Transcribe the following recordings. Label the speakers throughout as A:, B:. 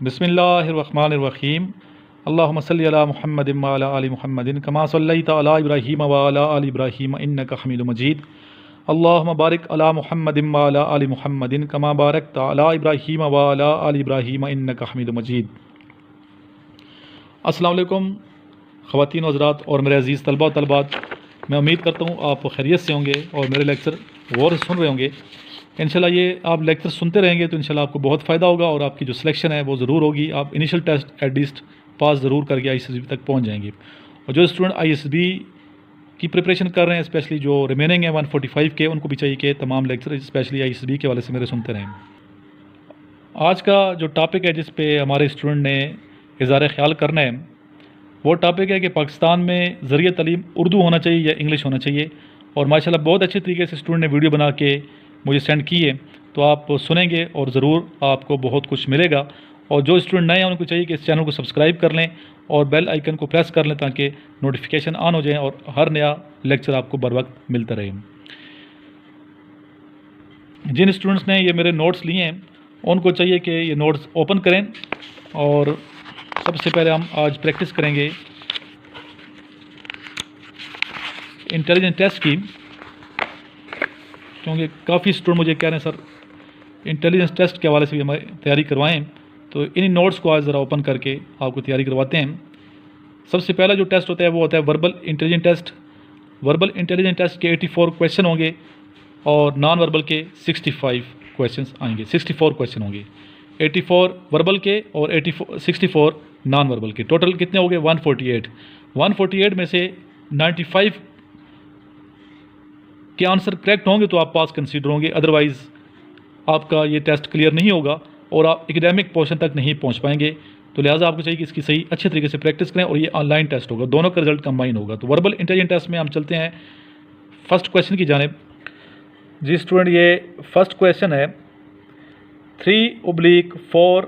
A: بسم اللہ الرحمن الرحیم اللہم صلی علی محمد وعلی آل محمد کما صلیت علی ابراہیم وعلی آل ابراہیم انک حمید مجید اللہم بارک علی محمد وعلی آل محمد کما بارکت علی ابراہیم وعلی آل ابراہیم انک حمید مجید۔ السلام علیکم خواتین و حضرات اور میرے عزیز طلبہ و طالبات، میں امید کرتا ہوں آپ خیریت سے ہوں گے اور میرے لیکچر غور سے سن رہے ہوں گے۔ انشاءاللہ یہ آپ لیکچر سنتے رہیں گے تو انشاءاللہ آپ کو بہت فائدہ ہوگا اور آپ کی جو سلیکشن ہے وہ ضرور ہوگی۔ آپ انیشل ٹیسٹ ایٹ لیسٹ پاس ضرور کر کے ISSB تک پہنچ جائیں گے۔ اور جو اسٹوڈنٹ ISSB کی پریپریشن کر رہے ہیں، اسپیشلی جو ریمیننگ ہے 145 کے، ان کو بھی چاہیے کہ تمام لیکچر اسپیشلی ISSB کے والے سے میرے سنتے رہیں۔ آج کا جو ٹاپک ہے جس پہ ہمارے اسٹوڈنٹ نے اظہار خیال کرنا ہے، وہ ٹاپک ہے کہ پاکستان میں ذریعہ تعلیم اردو ہونا چاہیے یا انگلش ہونا چاہیے۔ اور ماشاءاللہ بہت اچھے طریقے سے اسٹوڈنٹ نے ویڈیو بنا کے مجھے سینڈ کی ہے، تو آپ سنیں گے اور ضرور آپ کو بہت کچھ ملے گا۔ اور جو اسٹوڈنٹ نئے ہیں ان کو چاہیے کہ اس چینل کو سبسکرائب کر لیں اور بیل آئیکن کو پریس کر لیں تاکہ نوٹیفیکیشن آن ہو جائیں اور ہر نیا لیکچر آپ کو بر وقت ملتا رہے۔ جن اسٹوڈنٹس نے یہ میرے نوٹس لیے ہیں ان کو چاہیے کہ یہ نوٹس اوپن کریں، اور سب سے پہلے ہم آج پریکٹس کریں گے انٹیلیجنس ٹیسٹ کی، کیونکہ کافی اسٹوڈنٹ مجھے کہہ رہے ہیں سر انٹیلیجنس ٹیسٹ کے حوالے سے بھی ہماری تیاری کروائیں، تو انہی نوٹس کو آج ذرا اوپن کر کے آپ کو تیاری کرواتے ہیں۔ سب سے پہلا جو ٹیسٹ ہوتا ہے وہ ہوتا ہے verbal intelligence test. Verbal intelligence test کے 84 کویشچن ہوں گے اور نان وربل کے 65 کویشچنس آئیں گے، 64 کویشچن ہوں گے، 84 وربل کے اور 64 نان وربل کے۔ ٹوٹل کتنے ہو گئے؟ 148 میں سے 95 کے آنسر کریکٹ ہوں گے تو آپ پاس کنسیڈر ہوں گے، ادروائز آپ کا یہ ٹیسٹ کلیئر نہیں ہوگا اور آپ اکیڈیمک پورشن تک نہیں پہنچ پائیں گے۔ تو لہٰذا آپ کو چاہیے کہ اس کی صحیح اچھے طریقے سے پریکٹس کریں، اور یہ آن لائن ٹیسٹ ہوگا، دونوں کا رزلٹ کمبائن ہوگا۔ تو وربل انٹیلیجنس ٹیسٹ میں ہم چلتے ہیں فرسٹ کویشچن کی جانب۔ جی اسٹوڈنٹ، یہ فرسٹ کویشچن ہے 3/4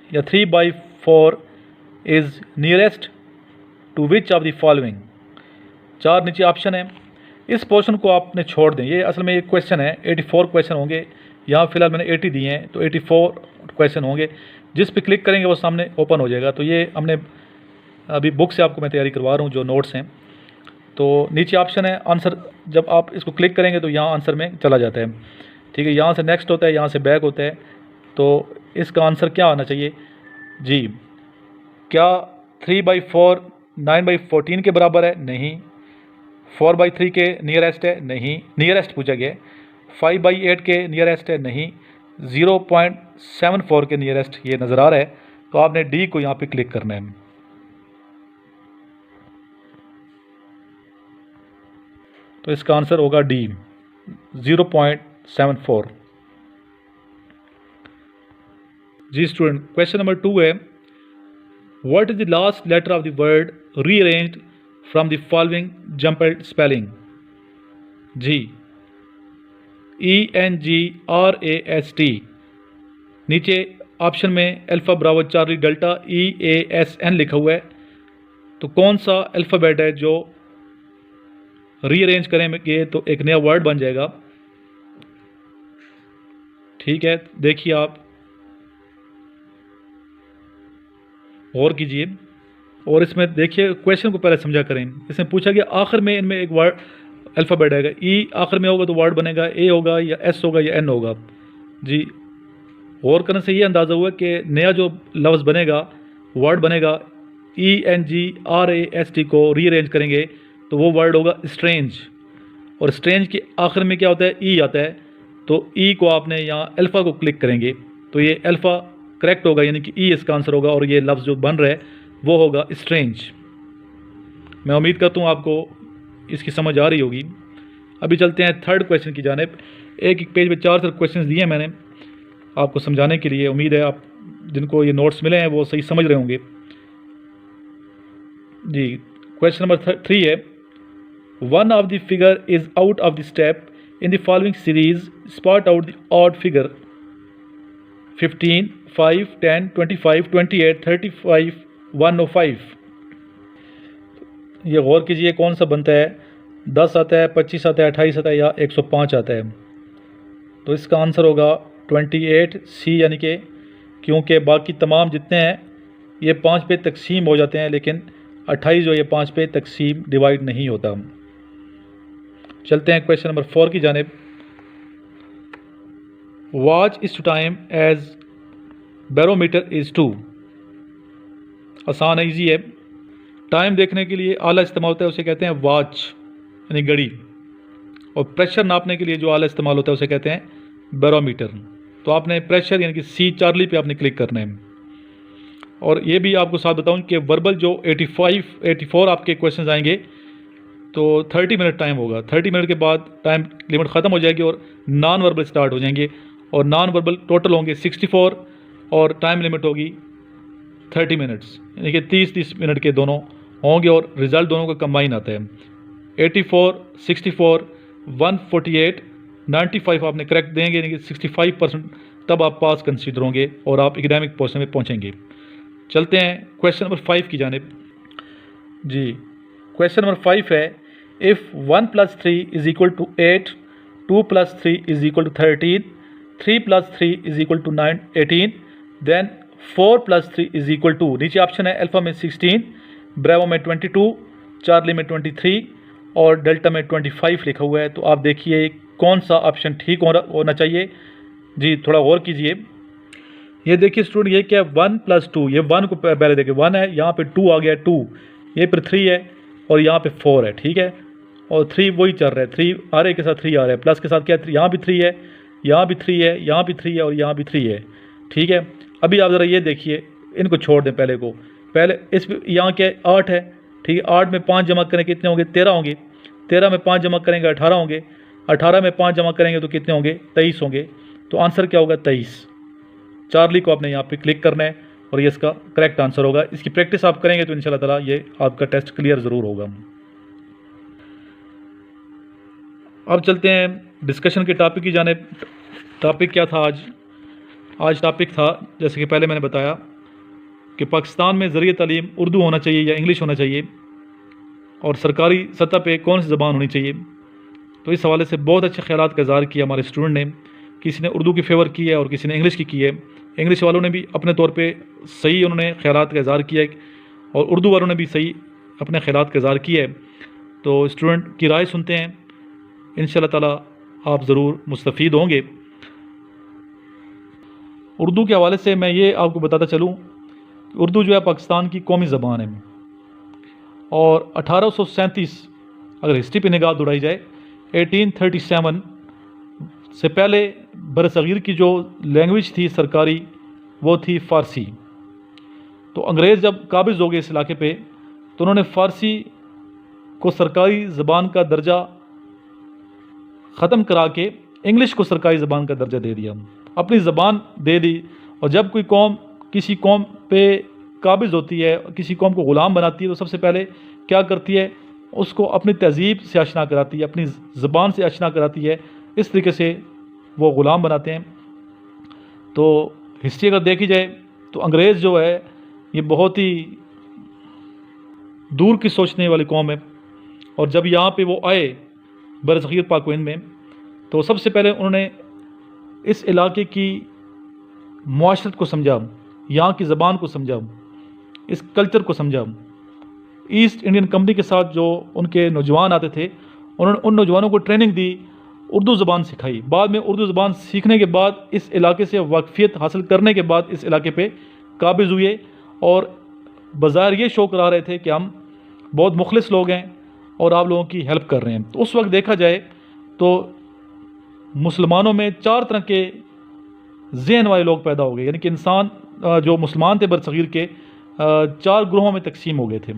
A: یا 3/4 is nearest to which of the following. 4 نیچے آپشن ہیں، اس پورشن کو آپ نے چھوڑ دیں۔ یہ اصل میں ایک کویشچن ہے، 84 کویشچن ہوں گے، یہاں فی الحال میں نے 80 دیے ہیں تو 84 کویشچن ہوں گے۔ جس پہ کلک کریں گے وہ سامنے اوپن ہو جائے گا۔ تو یہ ہم نے ابھی بک سے آپ کو میں تیاری کروا رہا ہوں جو نوٹس ہیں۔ تو نیچے آپشن ہے آنسر، جب آپ اس کو کلک کریں گے تو یہاں آنسر میں چلا جاتا ہے، ٹھیک ہے، یہاں سے نیکسٹ ہوتا ہے، یہاں سے بیک ہوتا ہے۔ تو اس کا آنسر کیا آنا چاہیے؟ جی، کیا 3/4 9/14 کے برابر ہے؟ نہیں۔ 4/3 کے نیئرسٹ ہے؟ نہیں، نیئرسٹ پوچھا گیا ہے۔ 5/8 کے نیئرسٹ ہے؟ نہیں۔ 0.74 کے نیئرسٹ یہ نظر آ رہا ہے، تو آپ نے ڈی کو یہاں پہ کلک کرنا ہے۔ تو اس کا آنسر ہوگا ڈی، 0.74۔ جی اسٹوڈنٹ، کویشچن نمبر 2 ہے what is the last letter of the word rearranged from the following jumbled spelling? جی، ENGRAST۔ نیچے آپشن میں alpha bravo charlie delta EASN لکھا ہوا ہے، تو کون سا الفابیٹ ہے جو ری ارینج کریں گے تو ایک نیا ورڈ بن جائے گا؟ ٹھیک ہے، دیکھیے آپ غور کیجئے اور اس میں دیکھیے کویشچن کو پہلے سمجھا کریں۔ اس میں پوچھا گیا آخر میں ان میں ایک ورڈ الفابیٹ آئے گا، ای آخر میں ہوگا تو ورڈ بنے گا اے ہوگا یا ایس ہوگا یا این ہوگا۔ جی، غور کرنے سے یہ اندازہ ہوا کہ نیا جو لفظ بنے گا، ورڈ بنے گا، ENGRAST کو ری ارینج کریں گے تو وہ ورڈ ہوگا اسٹرینج، اور اسٹرینج کے آخر میں کیا ہوتا ہے؟ ای آتا ہے، تو ای کو آپ نے یہاں الفا کو کلک کریں گے تو یہ الفا کریکٹ ہوگا، یعنی کہ ای اس کا آنسر ہوگا، اور یہ لفظ جو بن رہا ہے وہ ہوگا اسٹرینج۔ میں امید کرتا ہوں آپ کو اس کی سمجھ آ رہی ہوگی۔ ابھی چلتے ہیں تھرڈ کویشچن کی جانب۔ ایک پیج پہ 4 کویشچنز دیے ہیں میں نے آپ کو سمجھانے کے لیے، امید ہے آپ جن کو یہ نوٹس ملے ہیں وہ صحیح سمجھ رہے ہوں گے۔ جی، کویشچن نمبر 3 ہے one of the figure is out of the step in the following series, spot out the odd figure 15 5 10 25 28 35 105۔ یہ غور کیجئے کون سا بنتا ہے؟ 10 آتا ہے، 25 آتا ہے، 28 آتا ہے یا 105 آتا ہے؟ تو اس کا آنسر ہوگا 28 سی، یعنی کہ کیونکہ باقی تمام جتنے ہیں یہ 5 پہ تقسیم ہو جاتے ہیں، لیکن 28 جو یہ 5 پہ تقسیم ڈیوائڈ نہیں ہوتا۔ چلتے ہیں کویشچن نمبر 4 کی جانب۔ Watch is to time as barometer is to. آسان ہے، ایزی ہے۔ ٹائم دیکھنے کے لیے آلہ استعمال ہوتا ہے، اسے کہتے ہیں واچ یعنی گھڑی، اور پریشر ناپنے کے لیے جو آلہ استعمال ہوتا ہے اسے کہتے ہیں بیرومیٹر۔ تو آپ نے پریشر یعنی کہ سی چارلی پہ آپ نے کلک کرنا ہے۔ اور یہ بھی آپ کو ساتھ بتاؤں کہ وربل جو 84 آپ کے کویشچنز آئیں گے تو 30 منٹ ٹائم ہوگا، 30 منٹ کے بعد ٹائم لمٹ ختم ہو جائے گی اور نان وربل سٹارٹ ہو جائیں گے، اور نان وربل ٹوٹل ہوں گے 64 اور ٹائم لمٹ ہوگی 30 منٹس، یعنی کہ 30 منٹ کے دونوں ہوں گے، اور رزلٹ دونوں کا کمبائن آتا ہے۔ 84 64 148 95 آپ نے کریکٹ دیں گے، یعنی کہ 65% تب آپ پاس کنسیڈر ہوں گے اور آپ اکیڈیمک پورشن میں پہنچیں گے۔ چلتے ہیں کویشچن نمبر 5 کی جانب۔ جی کویشچن نمبر 5 ہے if 1 + 3 = 8 2 + 3 = 13 3 + 3 = 18 then 4 + 3 = 2۔ نیچے آپشن ہے الفا میں 16، بریوو میں 22، چارلی میں 23 اور ڈیلٹا میں 25 لکھا ہوا ہے۔ تو آپ دیکھیے کون سا آپشن ٹھیک ہونا چاہیے۔ جی تھوڑا غور کیجئے۔ یہ دیکھیے اسٹوڈنٹ، یہ کیا ہے 1 + 2، یہ 1 کو پہلے دیکھیں 1 ہے، یہاں پہ 2 آ گیا 2، یہ پھر 3 ہے اور یہاں پہ 4 ہے، ٹھیک ہے، اور 3 وہی چل رہا ہے، 3 آ رہے کے ساتھ 3 آ رہا ہے، پلس کے ساتھ کیا ہے، یہاں بھی 3 ہے، یہاں بھی 3 ہے، یہاں بھی 3 ہے اور یہاں بھی 3 ہے، ٹھیک ہے۔ ابھی آپ ذرا یہ دیکھیے، ان کو چھوڑ دیں پہلے اس یہاں کیا ہے 8 ہے، ٹھیک ہے، 8 میں 5 جمع کریں کتنے ہوں گے 13 ہوں گے، 13 میں 5 جمع کریں گے 18 ہوں گے، 18 میں 5 جمع کریں گے تو کتنے ہوں گے 23 ہوں گے۔ تو آنسر کیا ہوگا 23۔ چارلی کو آپ نے یہاں پہ کلک کرنا ہے اور یہ اس کا کریکٹ آنسر ہوگا۔ اس کی پریکٹس آپ کریں گے تو انشاءاللہ تعالیٰ یہ آپ کا ٹیسٹ کلیئر ضرور ہوگا۔ اب چلتے ہیں ڈسکشن کے ٹاپک کی جانب۔ ٹاپک کیا تھا آج ٹاپک تھا جیسے کہ پہلے میں نے بتایا کہ پاکستان میں ذریعہ تعلیم اردو ہونا چاہیے یا انگلش ہونا چاہیے، اور سرکاری سطح پہ کون سی زبان ہونی چاہیے۔ تو اس حوالے سے بہت اچھے خیالات کا اظہار کیا ہمارے اسٹوڈنٹ نے، کسی نے اردو کی فیور کی ہے اور کسی نے انگلش کی ہے۔ انگلش والوں نے بھی اپنے طور پہ صحیح انہوں نے خیالات کا اظہار کیا ہے، اور اردو والوں نے بھی صحیح اپنے خیالات کا اظہار کیا ہے۔ تو اسٹوڈنٹ کی رائے سنتے ہیں، انشاءاللہ تعالیٰ آپ ضرور مستفید ہوں گے۔ اردو کے حوالے سے میں یہ آپ کو بتاتا چلوں کہ اردو جو ہے پاکستان کی قومی زبان ہے، اور 1837 اگر ہسٹری پہ نگاہ دوڑائی جائے 1837 سے پہلے برصغیر کی جو لینگویج تھی سرکاری وہ تھی فارسی۔ تو انگریز جب قابض ہو گئے اس علاقے پہ تو انہوں نے فارسی کو سرکاری زبان کا درجہ ختم کرا کے انگلش کو سرکاری زبان کا درجہ دے دیا، اپنی زبان دے دی۔ اور جب کوئی قوم کسی قوم پہ قابض ہوتی ہے، کسی قوم کو غلام بناتی ہے، تو سب سے پہلے کیا کرتی ہے، اس کو اپنی تہذیب سے آشنا کراتی ہے، اپنی زبان سے آشنا کراتی ہے، اس طریقے سے وہ غلام بناتے ہیں۔ تو ہسٹری اگر دیکھی جائے تو انگریز جو ہے یہ بہت ہی دور کی سوچنے والی قوم ہے، اور جب یہاں پہ وہ آئے برصغیر پاک و ہند میں تو سب سے پہلے انہوں نے اس علاقے کی معاشرت کو سمجھا، یہاں کی زبان کو سمجھا، اس کلچر کو سمجھا۔ ایسٹ انڈین کمپنی کے ساتھ جو ان کے نوجوان آتے تھے انہوں نے ان نوجوانوں کو ٹریننگ دی، اردو زبان سکھائی، بعد میں اردو زبان سیکھنے کے بعد اس علاقے سے واقفیت حاصل کرنے کے بعد اس علاقے پہ قابض ہوئے، اور بظاہر یہ شو کرا رہے تھے کہ ہم بہت مخلص لوگ ہیں اور آپ لوگوں کی ہیلپ کر رہے ہیں۔ تو اس وقت دیکھا جائے تو مسلمانوں میں 4 طرح کے ذہن والے لوگ پیدا ہو گئے، یعنی کہ انسان جو مسلمان تھے برصغیر کے 4 گروہوں میں تقسیم ہو گئے تھے۔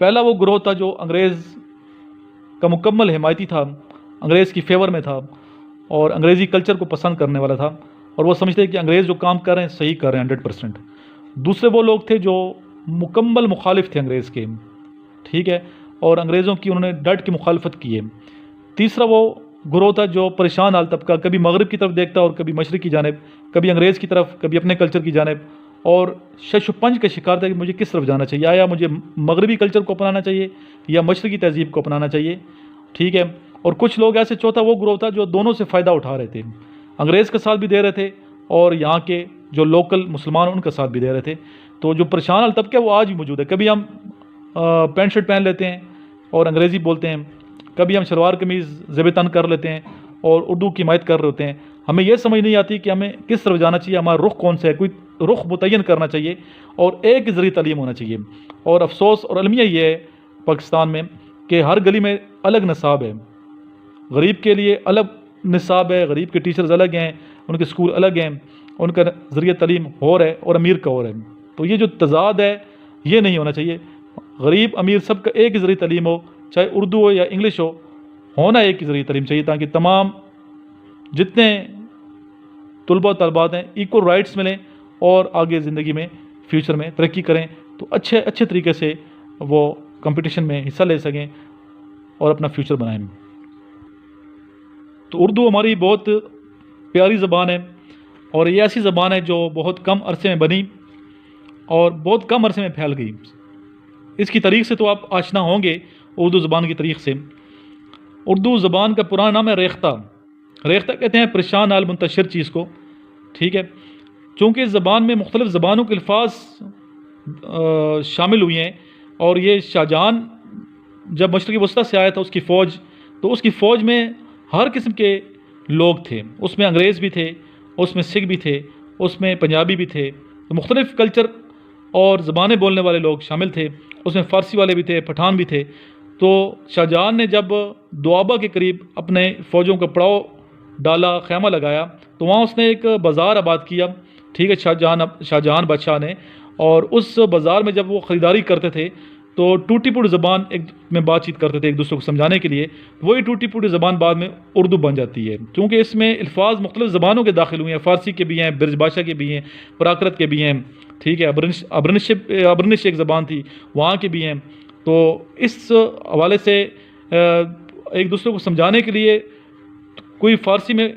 A: پہلا وہ گروہ تھا جو انگریز کا مکمل حمایتی تھا، انگریز کی فیور میں تھا اور انگریزی کلچر کو پسند کرنے والا تھا، اور وہ سمجھتے کہ انگریز جو کام کر رہے ہیں صحیح کر رہے ہیں 100%۔ دوسرے وہ لوگ تھے جو مکمل مخالف تھے انگریز کے، ٹھیک ہے، اور انگریزوں کی انہوں نے ڈٹ کی مخالفت کی ہے۔ تیسرا وہ گروہ تھا جو پریشان حال طبقہ، کبھی مغرب کی طرف دیکھتا اور کبھی مشرق کی جانب، کبھی انگریز کی طرف کبھی اپنے کلچر کی جانب، اور شش و پنج کا شکار تھا کہ مجھے کس طرف جانا چاہیے، آیا مجھے مغربی کلچر کو اپنانا چاہیے یا مشرقی تہذیب کو اپنانا چاہیے، ٹھیک ہے۔ اور کچھ لوگ ایسے، چوتھا وہ گروہ تھا جو دونوں سے فائدہ اٹھا رہے تھے، انگریز کا ساتھ بھی دے رہے تھے اور یہاں کے جو لوکل مسلمان ان کا ساتھ بھی دے رہے تھے. تو جو پریشان حال طبقہ ہے وہ آج بھی موجود ہے. کبھی ہم پینٹ شرٹ پہن لیتے ہیں اور انگریزی بولتے ہیں, کبھی ہم شلوار قمیض زیب تن کر لیتے ہیں اور اردو کی حمایت کر رہے ہوتے ہیں. ہمیں یہ سمجھ نہیں آتی کہ ہمیں کس طرف جانا چاہیے, ہمارا رخ کون سا ہے. کوئی رخ متعین کرنا چاہیے اور ایک ذریعہ تعلیم ہونا چاہیے. اور افسوس اور المیہ یہ ہے پاکستان میں کہ ہر گلی میں الگ نصاب ہے. غریب کے لیے الگ نصاب ہے, غریب کے ٹیچرز الگ ہیں, ان کے اسکول الگ ہیں, ان کا ذریعہ تعلیم اور ہے اور امیر کا اور ہے. تو یہ جو تضاد ہے یہ نہیں ہونا چاہیے. غریب امیر سب کا ایک ہی ذریعہ تعلیم ہو, چاہے اردو ہو یا انگلش ہو, ہونا ایک ہی ذریعہ تعلیم چاہیے تاکہ تمام جتنے طلباء و طالبات ہیں ایکول رائٹس ملیں اور آگے زندگی میں فیوچر میں ترقی کریں. تو اچھے طریقے سے وہ کمپٹیشن میں حصہ لے سکیں اور اپنا فیوچر بنائیں. تو اردو ہماری بہت پیاری زبان ہے اور یہ ایسی زبان ہے جو بہت کم عرصے میں بنی اور بہت کم عرصے میں پھیل گئی. اس کی تاریخ سے تو آپ آشنا ہوں گے, اردو زبان کی تاریخ سے. اردو زبان کا پرانا نام ہے ریختہ. ریختہ کہتے ہیں پریشان حال منتشر چیز کو, ٹھیک ہے. چونکہ اس زبان میں مختلف زبانوں کے الفاظ شامل ہوئی ہیں اور یہ شاہجہان جب مشرقی وسطیٰ سے آیا تھا اس کی فوج, تو اس کی فوج میں ہر قسم کے لوگ تھے. اس میں انگریز بھی تھے, اس میں سکھ بھی تھے, اس میں پنجابی بھی تھے, مختلف کلچر اور زبانیں بولنے والے لوگ شامل تھے. اس میں فارسی والے بھی تھے, پٹھان بھی تھے. تو شاہجہان نے جب دوآبہ کے قریب اپنے فوجوں کا پڑاؤ ڈالا, خیمہ لگایا, تو وہاں اس نے ایک بازار آباد کیا, ٹھیک ہے, شاہجہان بادشاہ نے. اور اس بازار میں جب وہ خریداری کرتے تھے تو ٹوٹی پوٹی زبان ایک میں بات چیت کرتے تھے ایک دوسرے کو سمجھانے کے لیے. وہی ٹوٹی پوٹی زبان بعد میں اردو بن جاتی ہے, کیونکہ اس میں الفاظ مختلف زبانوں کے داخل ہوئے ہیں. فارسی کے بھی ہیں, برج بھاشا کے بھی ہیں, پراکرت کے بھی ہیں, ٹھیک ہے, ابرنش ایک زبان تھی وہاں کے بھی ہیں. تو اس حوالے سے ایک دوسرے کو سمجھانے کے لیے کوئی فارسی میں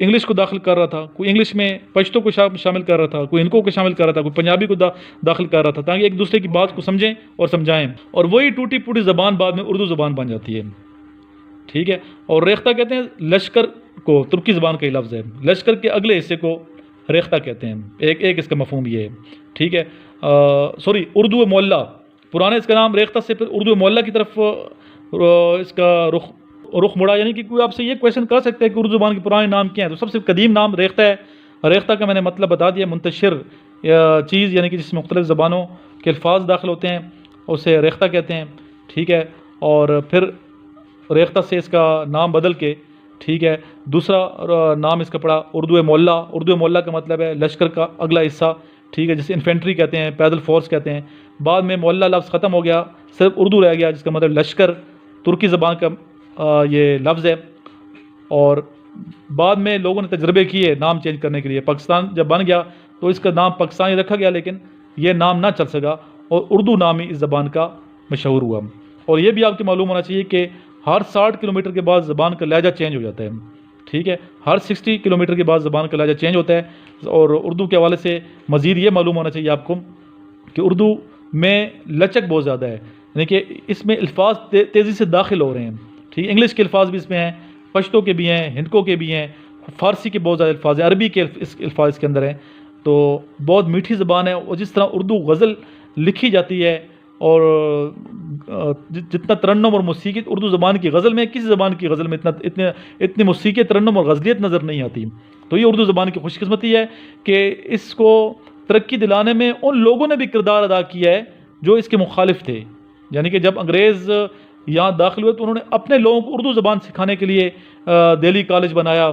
A: انگلش کو داخل کر رہا تھا, کوئی انگلش میں پشتو کو شامل کر رہا تھا, کوئی انکو کو شامل کر رہا تھا, کوئی پنجابی کو داخل کر رہا تھا, تاکہ ایک دوسرے کی بات کو سمجھیں اور سمجھائیں. اور وہی ٹوٹی پوٹی زبان بعد میں اردو زبان بن جاتی ہے, ٹھیک ہے. اور ریختہ کہتے ہیں لشکر کو, ترکی زبان کا ہی لفظ ہے. لشکر کے اگلے حصے کو ریختہ کہتے ہیں. ایک اس کا مفہوم یہ ہے, ٹھیک ہے. اردو معلیٰ, پرانے اس کا نام ریختہ سے پھر اردو معلیٰ کی طرف اس کا رخ مڑا. یعنی کہ کوئی آپ سے یہ کویشچن کر سکتا ہے کہ اردو زبان کے پرانے نام کیا ہیں, تو سب سے قدیم نام ریختہ ہے. ریختہ کا میں نے مطلب بتا دیا, منتشر چیز, یعنی کہ جس میں مختلف زبانوں کے الفاظ داخل ہوتے ہیں اسے ریختہ کہتے ہیں, ٹھیک ہے. اور پھر ریختہ سے اس کا نام بدل کے, ٹھیک ہے, دوسرا نام اس کا پڑا اردو معلیٰ. اردو معلیٰ کا مطلب ہے لشکر کا اگلا حصہ, ٹھیک ہے, جسے انفینٹری کہتے ہیں, پیدل فورس کہتے ہیں. بعد میں معلیٰ لفظ ختم ہو گیا, صرف اردو رہ گیا جس کا مطلب لشکر, ترکی زبان کا یہ لفظ ہے. اور بعد میں لوگوں نے تجربے کیے نام چینج کرنے کے لیے. پاکستان جب بن گیا تو اس کا نام پاکستانی رکھا گیا, لیکن یہ نام نہ چل سکا اور اردو نام ہی اس زبان کا مشہور ہوا. اور یہ بھی آپ کو معلوم ہونا چاہیے کہ ہر 60 کلومیٹر کے بعد زبان کا لہجہ چینج ہو جاتا ہے, ٹھیک ہے. ہر 60 کلومیٹر کے بعد زبان کا لہجہ چینج ہوتا ہے. اور اردو کے حوالے سے مزید یہ معلوم ہونا چاہیے آپ کو کہ اردو میں لچک بہت زیادہ ہے, یعنی کہ اس میں الفاظ تیزی سے داخل ہو رہے ہیں, ٹھیک. انگلش کے الفاظ بھی اس میں ہیں, پشتو کے بھی ہیں, ہندکو کے بھی ہیں, فارسی کے بہت زیادہ الفاظ ہیں, عربی کے الفاظ اس کے اندر ہیں. تو بہت میٹھی زبان ہے. اور جس طرح اردو غزل لکھی جاتی ہے اور جتنا ترنم اور موسیقی اردو زبان کی غزل میں, کسی زبان کی غزل میں اتنی موسیقی, ترنم اور غزلیت نظر نہیں آتی. تو یہ اردو زبان کی خوش قسمتی ہے کہ اس کو ترقی دلانے میں ان لوگوں نے بھی کردار ادا کیا ہے جو اس کے مخالف تھے. یعنی کہ جب انگریز یہاں داخل ہوئے تو انہوں نے اپنے لوگوں کو اردو زبان سکھانے کے لیے دہلی کالج بنایا,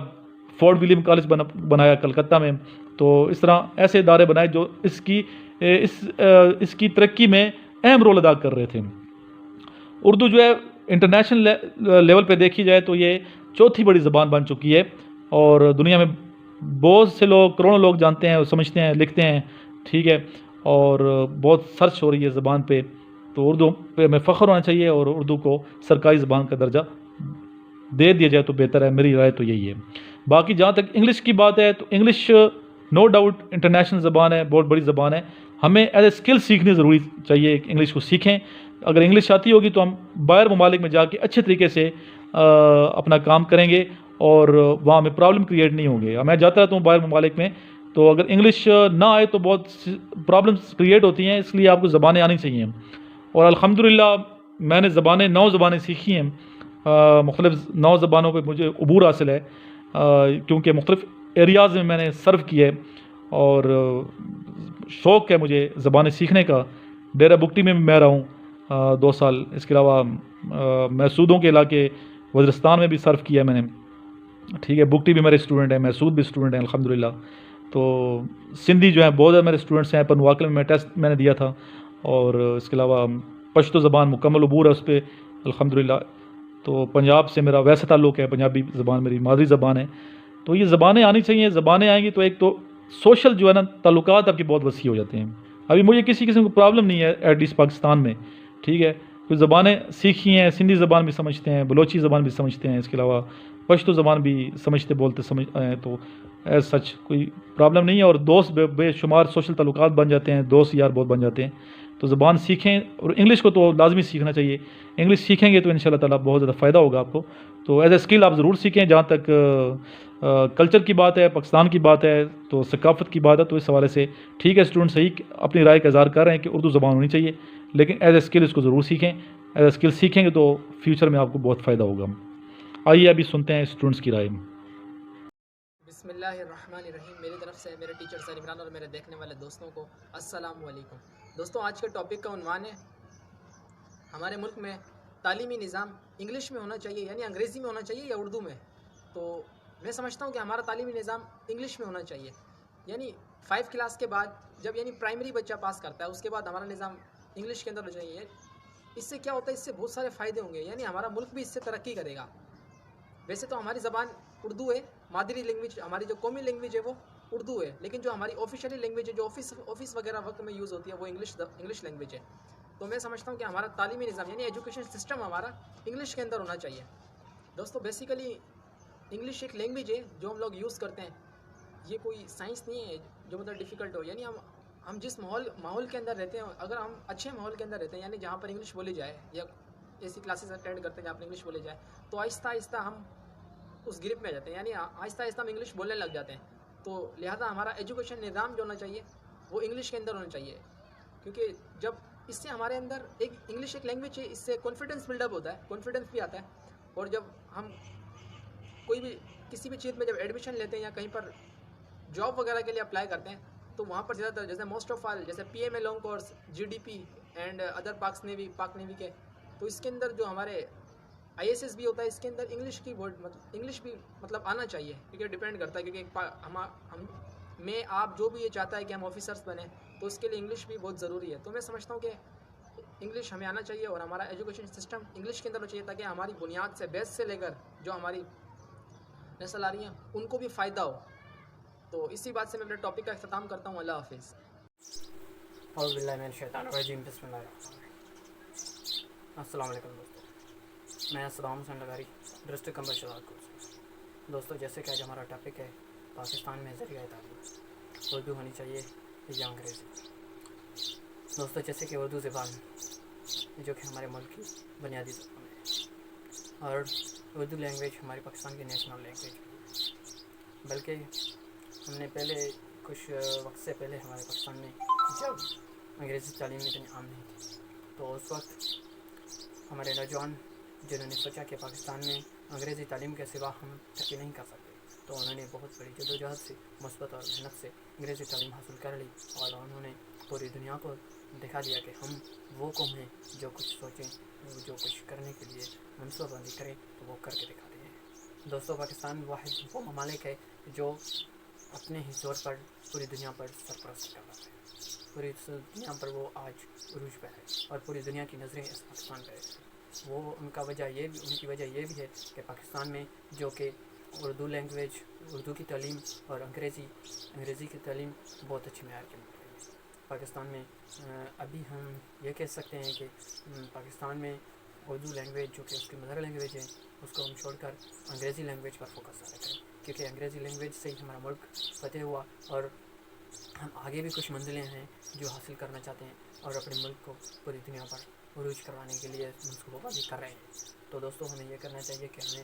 A: فورٹ ولیم کالج بنایا کلکتہ میں. تو اس طرح ایسے ادارے بنائے جو اس کی ترقی میں اہم رول ادا کر رہے تھے. اردو جو ہے انٹرنیشنل لیول پہ دیکھی جائے تو یہ چوتھی بڑی زبان بن چکی ہے اور دنیا میں بہت سے لوگ, کروڑوں لوگ جانتے ہیں, سمجھتے ہیں, لکھتے ہیں, ٹھیک ہے. اور بہت سرچ ہو رہی ہے زبان پہ. تو اردو پہ ہمیں فخر ہونا چاہیے اور اردو کو سرکاری زبان کا درجہ دے دیا جائے تو بہتر ہے. میری رائے تو یہی ہے. باقی جہاں تک انگلش کی بات ہے تو انگلش نو ڈاؤٹ انٹرنیشنل زبان ہے, بہت بڑی زبان ہے. ہمیں ایز اے اسکل سیکھنی ضروری چاہیے کہ انگلش کو سیکھیں. اگر انگلش آتی ہوگی تو ہم باہر ممالک میں جا کے اچھے طریقے سے اپنا کام کریں گے اور وہاں میں پرابلم کریٹ نہیں ہوں گے. میں جاتا رہتا ہوں باہر ممالک میں, تو اگر انگلش نہ آئے تو بہت پرابلمس کریٹ ہوتی ہیں, اس لیے آپ کو زبانیں آنی چاہیے. اور الحمدللہ میں نے 9 زبانیں سیکھی ہیں. مختلف 9 زبانوں پہ مجھے عبور حاصل ہے, کیونکہ مختلف ایریاز میں میں نے سرو کیا ہے, اور شوق ہے مجھے زبانیں سیکھنے کا. ڈیرہ بگٹی میں میں رہا ہوں 2 سال. اس کے علاوہ محسودوں کے علاقے وزیرستان میں بھی سرو کیا ہے میں نے. ٹھیک ہے, بگٹی بھی میرے اسٹوڈنٹ ہیں, محسود بھی اسٹوڈنٹ ہیں الحمدللہ. تو سندھی جو ہیں بہت زیادہ میرے اسٹوڈنٹس ہیں. پنواکل میں ٹیسٹ میں نے دیا تھا. اور اس کے علاوہ پشتو زبان مکمل عبور ہے اس پہ الحمدللہ. تو پنجاب سے میرا ویسے تعلق ہے, پنجابی زبان میری مادری زبان ہے. تو یہ زبانیں آنی چاہیے. زبانیں آئیں گی تو ایک تو سوشل جو ہے نا تعلقات آپ کے بہت وسیع ہو جاتے ہیں. ابھی مجھے کسی قسم کی پرابلم نہیں ہے ایٹ لیسٹ پاکستان میں. ٹھیک ہے, کچھ زبانیں سیکھی ہیں, سندھی زبان بھی سمجھتے ہیں, بلوچی زبان بھی سمجھتے ہیں, اس کے علاوہ پشتو زبان بھی سمجھتے بولتے سمجھ ہیں. تو ایز سچ کوئی پرابلم نہیں ہے, اور دوست بے شمار سوشل تعلقات بن جاتے ہیں, دوست یار بہت بن جاتے ہیں. تو زبان سیکھیں, اور انگلش کو تو لازمی سیکھنا چاہیے. انگلش سیکھیں گے تو انشاءاللہ تعالیٰ بہت زیادہ فائدہ ہوگا آپ کو. تو ایز اے اسکل آپ ضرور سیکھیں. جہاں تک کلچر کی بات ہے, پاکستان کی بات ہے, تو ثقافت کی بات ہے, تو اس حوالے سے ٹھیک ہے اسٹوڈنٹ صحیح اپنی رائے کا اظہار کر رہے ہیں کہ اردو زبان ہونی چاہیے, لیکن ایز اے اسکل اس کو ضرور سیکھیں. ایز اے اسکل سیکھیں گے تو فیوچر میں آپ کو بہت فائدہ ہوگا. آئیے ابھی سنتے ہیں اسٹوڈنٹس کی رائے.
B: بسم اللہ الرحمن الرحیم. میری طرف سے میرے ٹیچر سر عمران اور میرے دیکھنے والے دوستوں کو السلام علیکم. دوستوں, آج کے ٹاپک کا عنوان ہے ہمارے ملک میں تعلیمی نظام انگلش میں ہونا چاہیے, یعنی انگریزی میں ہونا چاہیے یا اردو میں. تو میں سمجھتا ہوں کہ ہمارا تعلیمی نظام انگلش میں ہونا چاہیے. یعنی 5 کلاس کے بعد جب یعنی پرائمری بچہ پاس کرتا ہے, اس کے بعد ہمارا نظام انگلش کے اندر ہونا چاہیے. اس سے کیا ہوتا ہے, اس سے بہت سارے فائدے ہوں گے, یعنی ہمارا ملک بھی اس سے ترقی کرے گا. ویسے تو ہماری زبان اردو ہے, مادری لینگویج, ہماری جو قومی لینگویج ہے وہ اردو ہے, لیکن جو ہماری آفیشیلی لینگویج ہے, جو آفس وغیرہ وقت میں یوز ہوتی ہے, وہ انگلش لینگویج ہے. تو میں سمجھتا ہوں کہ ہمارا تعلیمی نظام یعنی ایجوکیشن سسٹم ہمارا انگلش کے اندر ہونا چاہیے. دوستوں, بیسیکلی انگلش ایک لینگویج ہے جو ہم لوگ یوز کرتے ہیں. یہ کوئی سائنس نہیں ہے جو مطلب ڈیفیکلٹ ہو. یعنی ہم جس ماحول کے اندر رہتے ہیں, اگر ہم اچھے ماحول کے اندر رہتے ہیں, یعنی جہاں پر انگلش بولی جائے, یا ایسی کلاسز اٹینڈ کرتے ہیں جہاں پر انگلش بولی جائے, تو آہستہ آہستہ ہم اس گروپ میں جاتے ہیں, یعنی آہستہ آہستہ ہم انگلش بولنے لگ جاتے ہیں. تو لہٰذا ہمارا ایجوکیشن نظام جو ہونا چاہیے وہ انگلش کے اندر ہونا چاہیے, کیونکہ جب اس سے ہمارے اندر انگلش ایک لینگویج ہے, اس سے کانفیڈنس بلڈ اپ ہوتا ہے, کانفیڈنس بھی آتا ہے. اور جب ہم کوئی بھی کسی بھی چیز میں جب ایڈمیشن لیتے ہیں یا کہیں پر جاب وغیرہ کے لیے اپلائی کرتے ہیں, تو وہاں پر زیادہ تر جیسے موسٹ آف آل جیسے PMA long course, GDP and other پاک نیوی کے, تو اس کے اندر جو ہمارے ISS بھی ہوتا ہے, اس کے اندر انگلش کی ورڈ انگلش بھی مطلب آنا چاہیے, کیونکہ ڈیپینڈ کرتا ہے, کیونکہ میں آپ جو بھی یہ چاہتا ہے کہ ہم آفیسرس بنیں, تو اس کے لیے انگلش بھی بہت ضروری ہے. تو میں سمجھتا ہوں کہ انگلش ہمیں آنا چاہیے, اور ہمارا ایجوکیشن سسٹم انگلش کے اندر ہونا چاہیے, تاکہ ہماری بنیاد سے بیس سے لے کر جو ہماری نسل آ رہی ہیں ان کو بھی فائدہ ہو. تو اسی بات سے میں اپنے ٹاپک کا اختتام کرتا ہوں. اللہ حافظ.
C: اعوذ باللہ من الشیطان الرجیم. بسم اللہ الرحمن الرحیم. السلام علیکم دوستوں, میں صدام حسین لگاری ڈسٹرکٹ کمبر شہزاد کوٹ. دوستوں, جیسے کہ آج ہمارا ٹاپک ہے پاکستان میں ذریعہ تعلیم, اردو ہونی چاہیے یا انگریزی. دوستوں, جیسے کہ اردو زبان جو کہ ہمارے ملک کی بنیادی زبان ہے, اور اردو لینگویج ہمارے پاکستان کی نیشنل لینگویج ہے. بلکہ ہم نے پہلے کچھ وقت سے پہلے ہمارے پاکستان میں جب انگریزی تعلیم اتنی عام نہیں تھی, تو اس وقت ہمارے نوجوان جنہوں نے سوچا کہ پاکستان میں انگریزی تعلیم کے سوا ہم ترقی نہیں کر سکتے, تو انہوں نے بہت بڑی جدوجہد سے, مثبت اور محنت سے انگریزی تعلیم حاصل کر لی, اور انہوں نے پوری دنیا کو دکھا دیا کہ ہم وہ قوم ہیں جو کچھ سوچیں, جو کچھ کرنے کے لیے منصوبہ بندی کریں تو وہ کر کے دکھاتے ہیں. دوستوں, پاکستان واحد وہ ممالک ہے جو اپنے ہی زور پر پوری دنیا پر سرپرست کر رہا ہے. پوری دنیا پر وہ آج عروج پہ ہے, اور پوری دنیا کی نظریں اس پاکستان پہ ہے. ان کی وجہ یہ بھی ہے کہ پاکستان میں جو کہ اردو لینگویج, اردو کی تعلیم اور انگریزی کی تعلیم بہت اچھی معیار کی مل رہی ہے. پاکستان میں ابھی ہم یہ کہہ سکتے ہیں کہ پاکستان میں اردو لینگویج جو کہ اس کی مدر لینگویج ہے, اس کو ہم چھوڑ کر انگریزی لینگویج پر فوکس زیادہ کریں, کیونکہ انگریزی لینگویج سے ہی ہمارا ملک فتح ہوا, اور ہم آگے بھی کچھ منزلیں ہیں جو حاصل کرنا چاہتے ہیں, اور اپنے ملک کو پوری دنیا پر عروج کروانے کے لیے منصوبہ بندی کر رہے ہیں. تو دوستوں, ہمیں یہ کرنا چاہیے کہ ہمیں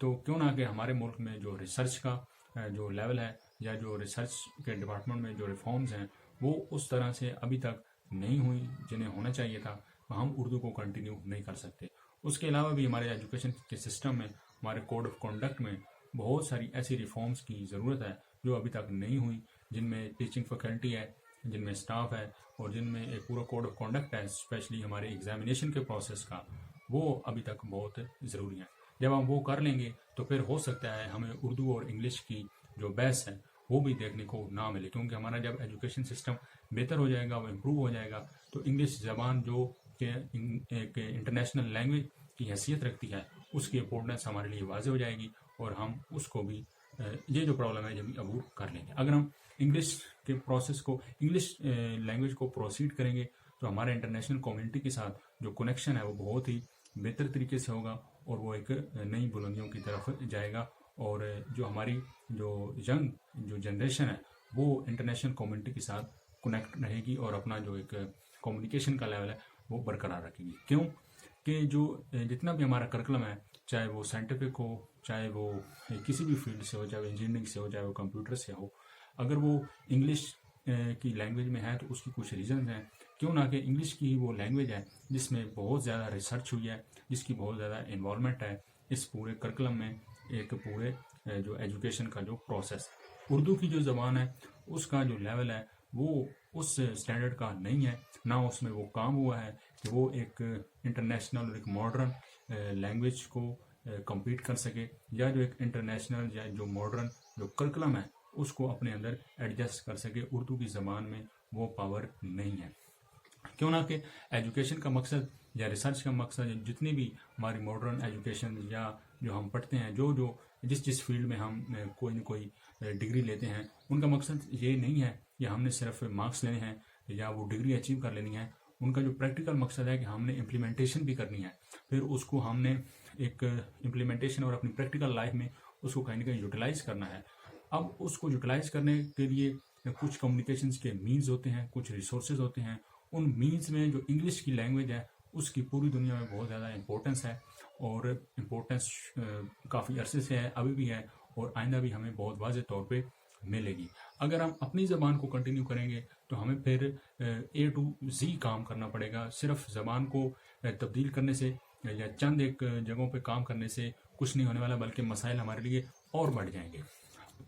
D: تو کیوں نہ کہ ہمارے ملک میں جو ریسرچ کا جو لیول ہے یا جو ریسرچ کے ڈپارٹمنٹ میں جو ریفارمز ہیں وہ اس طرح سے ابھی تک نہیں ہوئی جنہیں ہونا چاہیے تھا، ہم اردو کو کنٹینیو نہیں کر سکتے۔ اس کے علاوہ بھی ہمارے ایجوکیشن کے سسٹم میں، ہمارے کوڈ آف کنڈکٹ میں بہت ساری ایسی ریفارمز کی ضرورت ہے جو ابھی تک نہیں ہوئی، جن میں ٹیچنگ فیکلٹی ہے، جن میں اسٹاف ہے، اور جن میں ایک پورا کوڈ آف کنڈکٹ ہے اسپیشلی ہمارے ایگزامینیشن کے پروسیس کا، وہ ابھی تک بہت ضروری ہے۔ جب ہم وہ کر لیں گے تو پھر ہو سکتا ہے ہمیں اردو اور انگلش کی جو بحث ہے وہ بھی دیکھنے کو نہ ملے، کیونکہ ہمارا جب ایجوکیشن سسٹم بہتر ہو جائے گا، وہ امپروو ہو جائے گا، تو انگلش زبان جو کہ ایک انٹرنیشنل لینگویج کی حیثیت رکھتی ہے اس کی امپورٹنس ہمارے لیے واضح ہو جائے گی، اور ہم اس کو بھی یہ جو پرابلم ہے یہ بھی عبور کر لیں گے۔ اگر ہم انگلش کے پروسیس کو، انگلش لینگویج کو پروسیڈ کریں گے تو ہمارے انٹرنیشنل کمیونٹی کے ساتھ جو کنیکشن ہے وہ بہت ہی بہتر طریقے سے ہوگا، اور وہ ایک نئی بلندیوں کی طرف جائے گا، اور جو ہماری جو ینگ جو جنریشن ہے وہ انٹرنیشنل کمیونٹی کے ساتھ کنیکٹ رہے گی، اور اپنا جو ایک کمیونیکیشن کا لیول ہے وہ برقرار رکھے گی۔ کیوں کہ جو جتنا بھی ہمارا کرکلم ہے، چاہے وہ سائنٹیفک ہو، چاہے وہ کسی بھی فیلڈ سے ہو، چاہے وہ انجینئرنگ سے ہو، چاہے وہ کمپیوٹر سے ہو، اگر وہ انگلش کی لینگویج میں ہے تو اس کی کچھ ریزنز ہیں، کیوں نہ کہ انگلش کی وہ لینگویج ہے جس میں بہت زیادہ ریسرچ ہوئی ہے، جس کی بہت زیادہ انوالومنٹ ہے اس پورے کرکلم میں، ایک پورے جو ایجوکیشن کا جو پروسیس۔ اردو کی جو زبان ہے اس کا جو لیول ہے وہ اس سٹینڈرڈ کا نہیں ہے، نہ اس میں وہ کام ہوا ہے کہ وہ ایک انٹرنیشنل اور ایک ماڈرن لینگویج کو کمپیٹ کر سکے، یا جو ایک انٹرنیشنل یا جو ماڈرن جو کرکلم ہے اس کو اپنے اندر ایڈجسٹ کر سکے۔ اردو کی زبان میں وہ پاور نہیں ہے، کیوں نہ کہ ایجوکیشن کا مقصد یا ریسرچ کا مقصد، جتنی بھی ہماری ماڈرن ایجوکیشن یا جو ہم پڑھتے ہیں، جو جس فیلڈ میں ہم کوئی نہ کوئی ڈگری لیتے ہیں، ان کا مقصد یہ نہیں ہے کہ ہم نے صرف مارکس لینے ہیں یا وہ ڈگری اچیو کر لینی ہے۔ ان کا جو پریکٹیکل مقصد ہے کہ ہم نے امپلیمنٹیشن بھی کرنی ہے، پھر اس کو ہم نے ایک امپلیمنٹیشن اور اپنی پریکٹیکل لائف میں اس کو کہیں نہ کہیں یوٹیلائز کرنا ہے۔ اب اس کو یوٹیلائز کرنے کے لیے کچھ کمیونیکیشنز کے مینز ہوتے ہیں، کچھ ریسورسز ہوتے ہیں۔ ان مینز میں جو انگلش کی لینگویج ہے اس کی پوری دنیا میں بہت زیادہ امپورٹنس ہے، اور امپورٹنس کافی عرصے سے ہے، ابھی بھی ہے، اور آئندہ بھی ہمیں بہت واضح طور پہ ملے گی۔ اگر ہم اپنی زبان کو کنٹینیو کریں گے تو ہمیں پھر A to Z کام کرنا پڑے گا۔ صرف زبان کو تبدیل کرنے سے یا چند ایک جگہوں پہ کام کرنے سے کچھ نہیں ہونے والا، بلکہ مسائل ہمارے لیے اور بڑھ جائیں گے،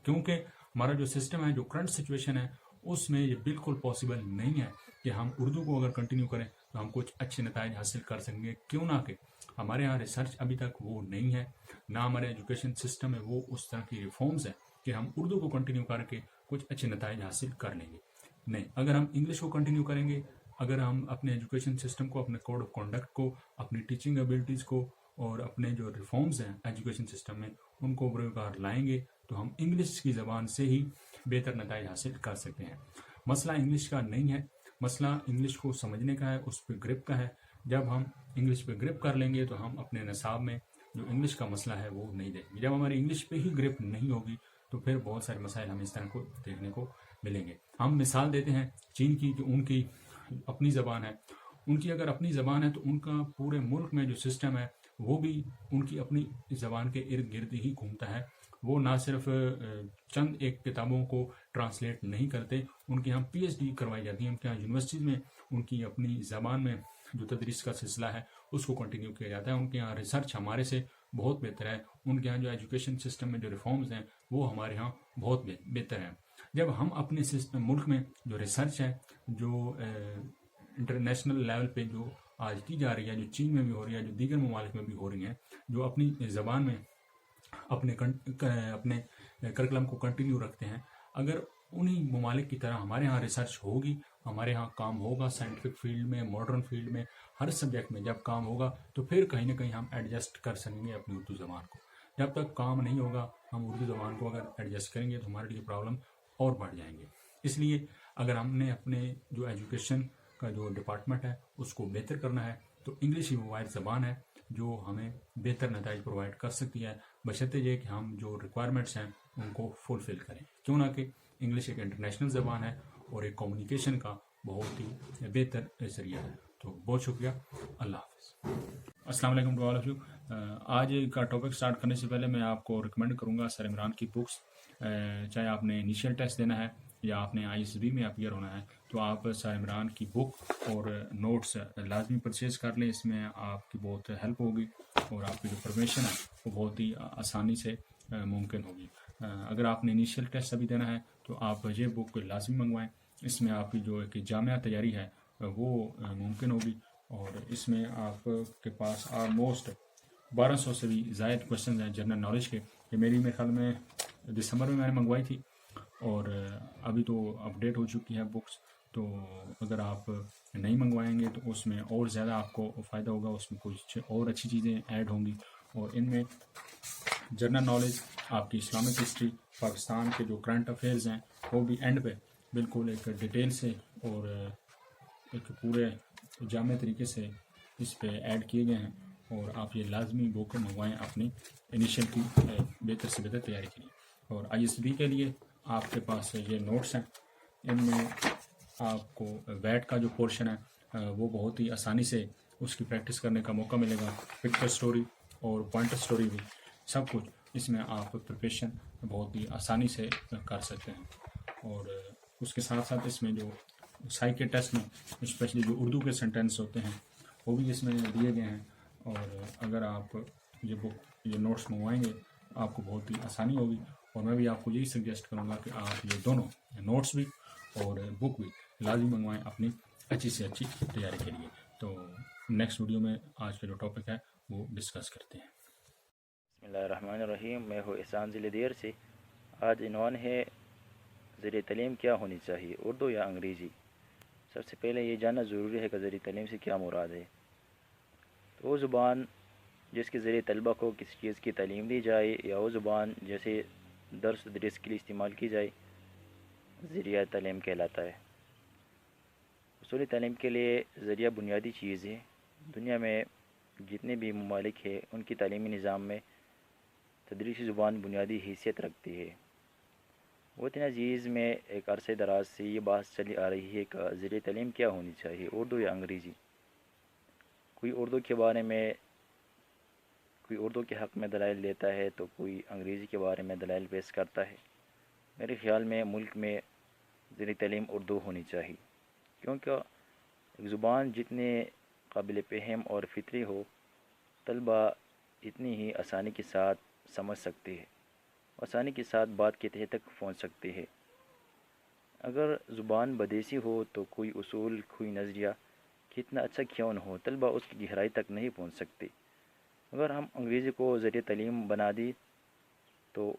D: کیونکہ ہمارا جو سسٹم ہے، جو کرنٹ سچویشن ہے، اس میں یہ بالکل پاسبل نہیں ہے کہ ہم اردو کو اگر کنٹینیو کریں تو ہم کچھ اچھے نتائج حاصل کر سکیں گے، کیوں نہ کہ ہمارے ہاں ریسرچ ابھی تک وہ نہیں ہے، نہ ہمارے ایجوکیشن سسٹم میں وہ اس طرح کی ریفارمز ہیں کہ ہم اردو کو کنٹینیو کر کے کچھ اچھے نتائج حاصل کر لیں گے۔ نہیں، اگر ہم انگلش کو کنٹینیو کریں گے، اگر ہم اپنے ایجوکیشن سسٹم کو، اپنے کوڈ آف کنڈکٹ کو، اپنی ٹیچنگ ایبلٹیز کو، اور اپنے جو ریفارمز ہیں ایجوکیشن سسٹم میں ان کو بروکار لائیں گے تو ہم انگلش کی زبان سے ہی بہتر نتائج حاصل کر سکتے ہیں۔ مسئلہ انگلش کا نہیں ہے، مسئلہ انگلش کو سمجھنے کا ہے، اس پہ گرپ کا ہے۔ جب ہم انگلش پہ گرپ کر لیں گے تو ہم اپنے نصاب میں جو انگلش کا مسئلہ ہے وہ نہیں دیکھیں گے۔ جب ہماری انگلش پہ ہی گرپ نہیں ہوگی تو پھر بہت سارے مسائل ہمیں اس طرح کو دیکھنے کو ملیں گے۔ ہم مثال دیتے ہیں چین کی، کہ ان کی اپنی زبان ہے، ان کی اگر اپنی زبان ہے تو ان کا پورے ملک میں جو سسٹم ہے وہ بھی ان کی اپنی زبان کے ارد گرد ہی گھومتا ہے۔ وہ نہ صرف چند ایک کتابوں کو ٹرانسلیٹ نہیں کرتے، ان کے یہاں PhD کروائی جاتی ہے، ان کے یہاں یونیورسٹیز میں ان کی اپنی زبان میں جو تدریس کا سلسلہ ہے اس کو کنٹینیو کیا جاتا ہے۔ ان کے یہاں ریسرچ ہمارے سے بہت بہتر ہے، ان کے یہاں جو ایجوکیشن سسٹم میں جو ریفارمز ہیں وہ ہمارے یہاں بہت بہتر ہیں۔ جب ہم اپنے ملک میں جو ریسرچ ہے، جو انٹرنیشنل لیول پہ جو آج کی جا رہی ہے، جو چین میں بھی ہو رہی ہے، جو دیگر ممالک میں بھی ہو رہی ہیں، جو اپنی زبان میں اپنے کرکلم کو کنٹینیو رکھتے ہیں، اگر انہی ممالک کی طرح ہمارے ہاں ریسرچ ہوگی، ہمارے ہاں کام ہوگا، سائنٹیفک فیلڈ میں، ماڈرن فیلڈ میں، ہر سبجیکٹ میں جب کام ہوگا تو پھر کہیں نہ کہیں ہم ایڈجسٹ کر سکیں گے اپنی اردو زبان کو۔ جب تک کام نہیں ہوگا، ہم اردو زبان کو اگر ایڈجسٹ کریں گے تو ہمارے لیے پرابلم اور بڑھ جائیں گے۔ اس لیے اگر ہم نے اپنے جو ایجوکیشن کا جو ڈپارٹمنٹ ہے اس کو بہتر کرنا ہے تو انگلش ہی وہ واحد زبان ہے جو ہمیں بہتر نتائج پرووائڈ کر سکتی ہے، بشرطے یہ کہ ہم جو ریکوائرمنٹس ہیں ان کو فلفل کریں، کیوں نہ کہ انگلش ایک انٹرنیشنل زبان ہے اور ایک کمیونیکیشن کا بہت ہی بہتر ذریعہ ہے۔ تو بہت شکریہ، اللہ حافظ۔ السلام علیکم ٹو آل آف یو۔ آج کا ٹاپک سٹارٹ کرنے سے پہلے میں آپ کو ریکمینڈ کروں گا سر عمران کی بکس، چاہے آپ نے انیشیل ٹیسٹ دینا ہے یا آپ نے ISB میں اپیئر ہونا ہے تو آپ سر عمران کی بک اور نوٹس لازمی پرچیز کر لیں. اس میں آپ کی بہت ہیلپ ہوگی اور آپ کی جو پرمیشن ہے وہ بہت ہی آسانی سے ممکن ہوگی. اگر آپ نے انیشیل ٹیسٹ ابھی دینا ہے تو آپ یہ بک لازمی منگوائیں. اس میں آپ کی جو ایک جامعہ تیاری ہے وہ ممکن ہوگی اور اس میں آپ کے پاس آلموسٹ 1200 سے بھی زائد کوشچنز ہیں جنرل نالج کے. یہ میرے خیال میں دسمبر میں نے منگوائی تھی اور ابھی تو اپڈیٹ ہو چکی ہے بکس. تو اگر آپ نہیں منگوائیں گے تو اس میں اور زیادہ آپ کو فائدہ ہوگا. اس میں کچھ اور اچھی چیزیں ایڈ ہوں گی اور ان میں جنرل نالج، آپ کی اسلامک ہسٹری، پاکستان کے جو کرنٹ افیئرز ہیں وہ بھی اینڈ پہ بالکل ایک ڈیٹیل سے اور ایک پورے جامع طریقے سے اس پہ ایڈ کیے گئے ہیں. اور آپ یہ لازمی بک منگوائیں اپنی انیشیل کی بہتر سے بہتر تیاری کے لیے. اور ISB کے لیے آپ کے پاس یہ نوٹس ہیں. ان میں آپ کو ویٹ کا جو پورشن ہے وہ بہت ہی آسانی سے اس کی پریکٹس کرنے کا موقع ملے گا. پکچر سٹوری اور پوائنٹر سٹوری بھی سب کچھ اس میں آپ پریپریشن بہت ہی آسانی سے کر سکتے ہیں. اور اس کے ساتھ ساتھ اس میں جو سائیکے ٹیسٹ میں اسپیشلی جو اردو کے سینٹینس ہوتے ہیں وہ بھی اس میں دیے گئے ہیں. اور اگر آپ یہ بک یہ نوٹس منگوائیں گے آپ کو بہت ہی آسانی ہوگی. اور میں بھی آپ کو یہی سجیسٹ کروں گا کہ آپ یہ دونوں نوٹس بھی اور بک بھی لازمی منگوائیں اپنی اچھی سے اچھی تیاری کے لیے. تو نیکسٹ ویڈیو میں آج کا جو ٹاپک ہے وہ ڈسکس کرتے ہیں.
E: بسم اللہ الرحمن الرحیم. میں ہوں احسان ضلع دیر سے. آج عنوان ہے زیر تعلیم کیا ہونی چاہیے، اردو یا انگریزی. سب سے پہلے یہ جاننا ضروری ہے کہ زیر تعلیم سے کیا مراد ہے. تو وہ زبان جس کے ذریعے طلبہ کو کسی چیز کی تعلیم دی جائے یا وہ زبان جیسے درس تدریس کے لیے استعمال کی جائے ذریعہ تعلیم کہلاتا ہے. حصولی تعلیم کے لیے ذریعہ بنیادی چیز ہے. دنیا میں جتنے بھی ممالک ہیں ان کی تعلیمی نظام میں تدریسی زبان بنیادی حیثیت رکھتی ہے. وطن عزیز میں ایک عرصے دراز سے یہ بات چلی آ رہی ہے کہ زیر تعلیم کیا ہونی چاہیے، اردو یا انگریزی. کوئی اردو کے بارے میں کوئی اردو کے حق میں دلائل دیتا ہے تو کوئی انگریزی کے بارے میں دلائل پیش کرتا ہے. میرے خیال میں ملک میں زیر تعلیم اردو ہونی چاہیے، کیونکہ ایک زبان جتنے قابل فہم اور فطری ہو طلبہ اتنی ہی آسانی کے ساتھ سمجھ سکتے ہیں، آسانی کے ساتھ بات کے تہ تک پہنچ سکتے ہیں. اگر زبان بدیسی ہو تو کوئی اصول کوئی نظریہ کتنا اچھا کیوں نہ ہو طلبہ اس کی گہرائی تک نہیں پہنچ سکتے. اگر ہم انگریزی کو ذریعہ تعلیم بنا دی تو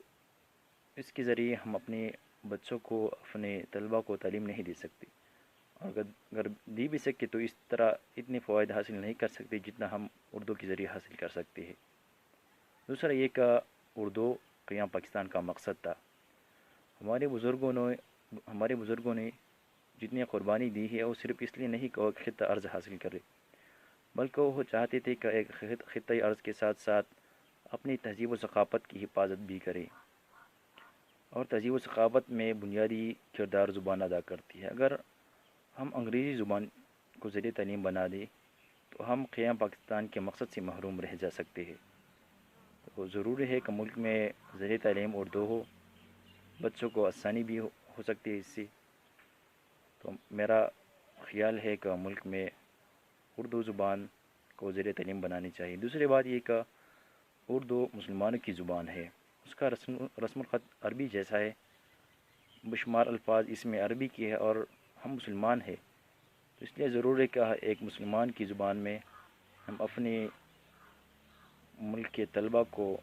E: اس کے ذریعے ہم اپنے بچوں کو اپنے طلبہ کو تعلیم نہیں دے سکتے. اگر دی بھی سکے تو اس طرح اتنے فوائد حاصل نہیں کر سکتے جتنا ہم اردو کے ذریعے حاصل کر سکتے ہیں. دوسرا یہ کہ اردو قیام پاکستان کا مقصد تھا. ہمارے بزرگوں نے جتنی قربانی دی ہے وہ صرف اس لیے نہیں کہ وہ خطہ ارض حاصل کرے، بلکہ وہ چاہتے تھے کہ ایک خطۂ ارض کے ساتھ ساتھ اپنی تہذیب و ثقافت کی حفاظت بھی کرے. اور تہذیب و ثقافت میں بنیادی کردار زبان ادا کرتی ہے. اگر ہم انگریزی زبان کو ذریعہ تعلیم بنا دیں تو ہم قیام پاکستان کے مقصد سے محروم رہ جا سکتے ہیں. تو ضروری ہے کہ ملک میں ذریعہ تعلیم اردو ہو، بچوں کو آسانی بھی ہو سکتی ہے اس سے. تو میرا خیال ہے کہ ملک میں اردو زبان کو ذریعہ تعلیم بنانی چاہیے. دوسری بات یہ کہ اردو مسلمانوں کی زبان ہے، اس کا رسم الخط عربی جیسا ہے، بشمار الفاظ اس میں عربی کی ہے اور ہم مسلمان ہیں تو اس لیے ضرور ہے کہ ایک مسلمان کی زبان میں ہم اپنے ملک کے طلبہ کو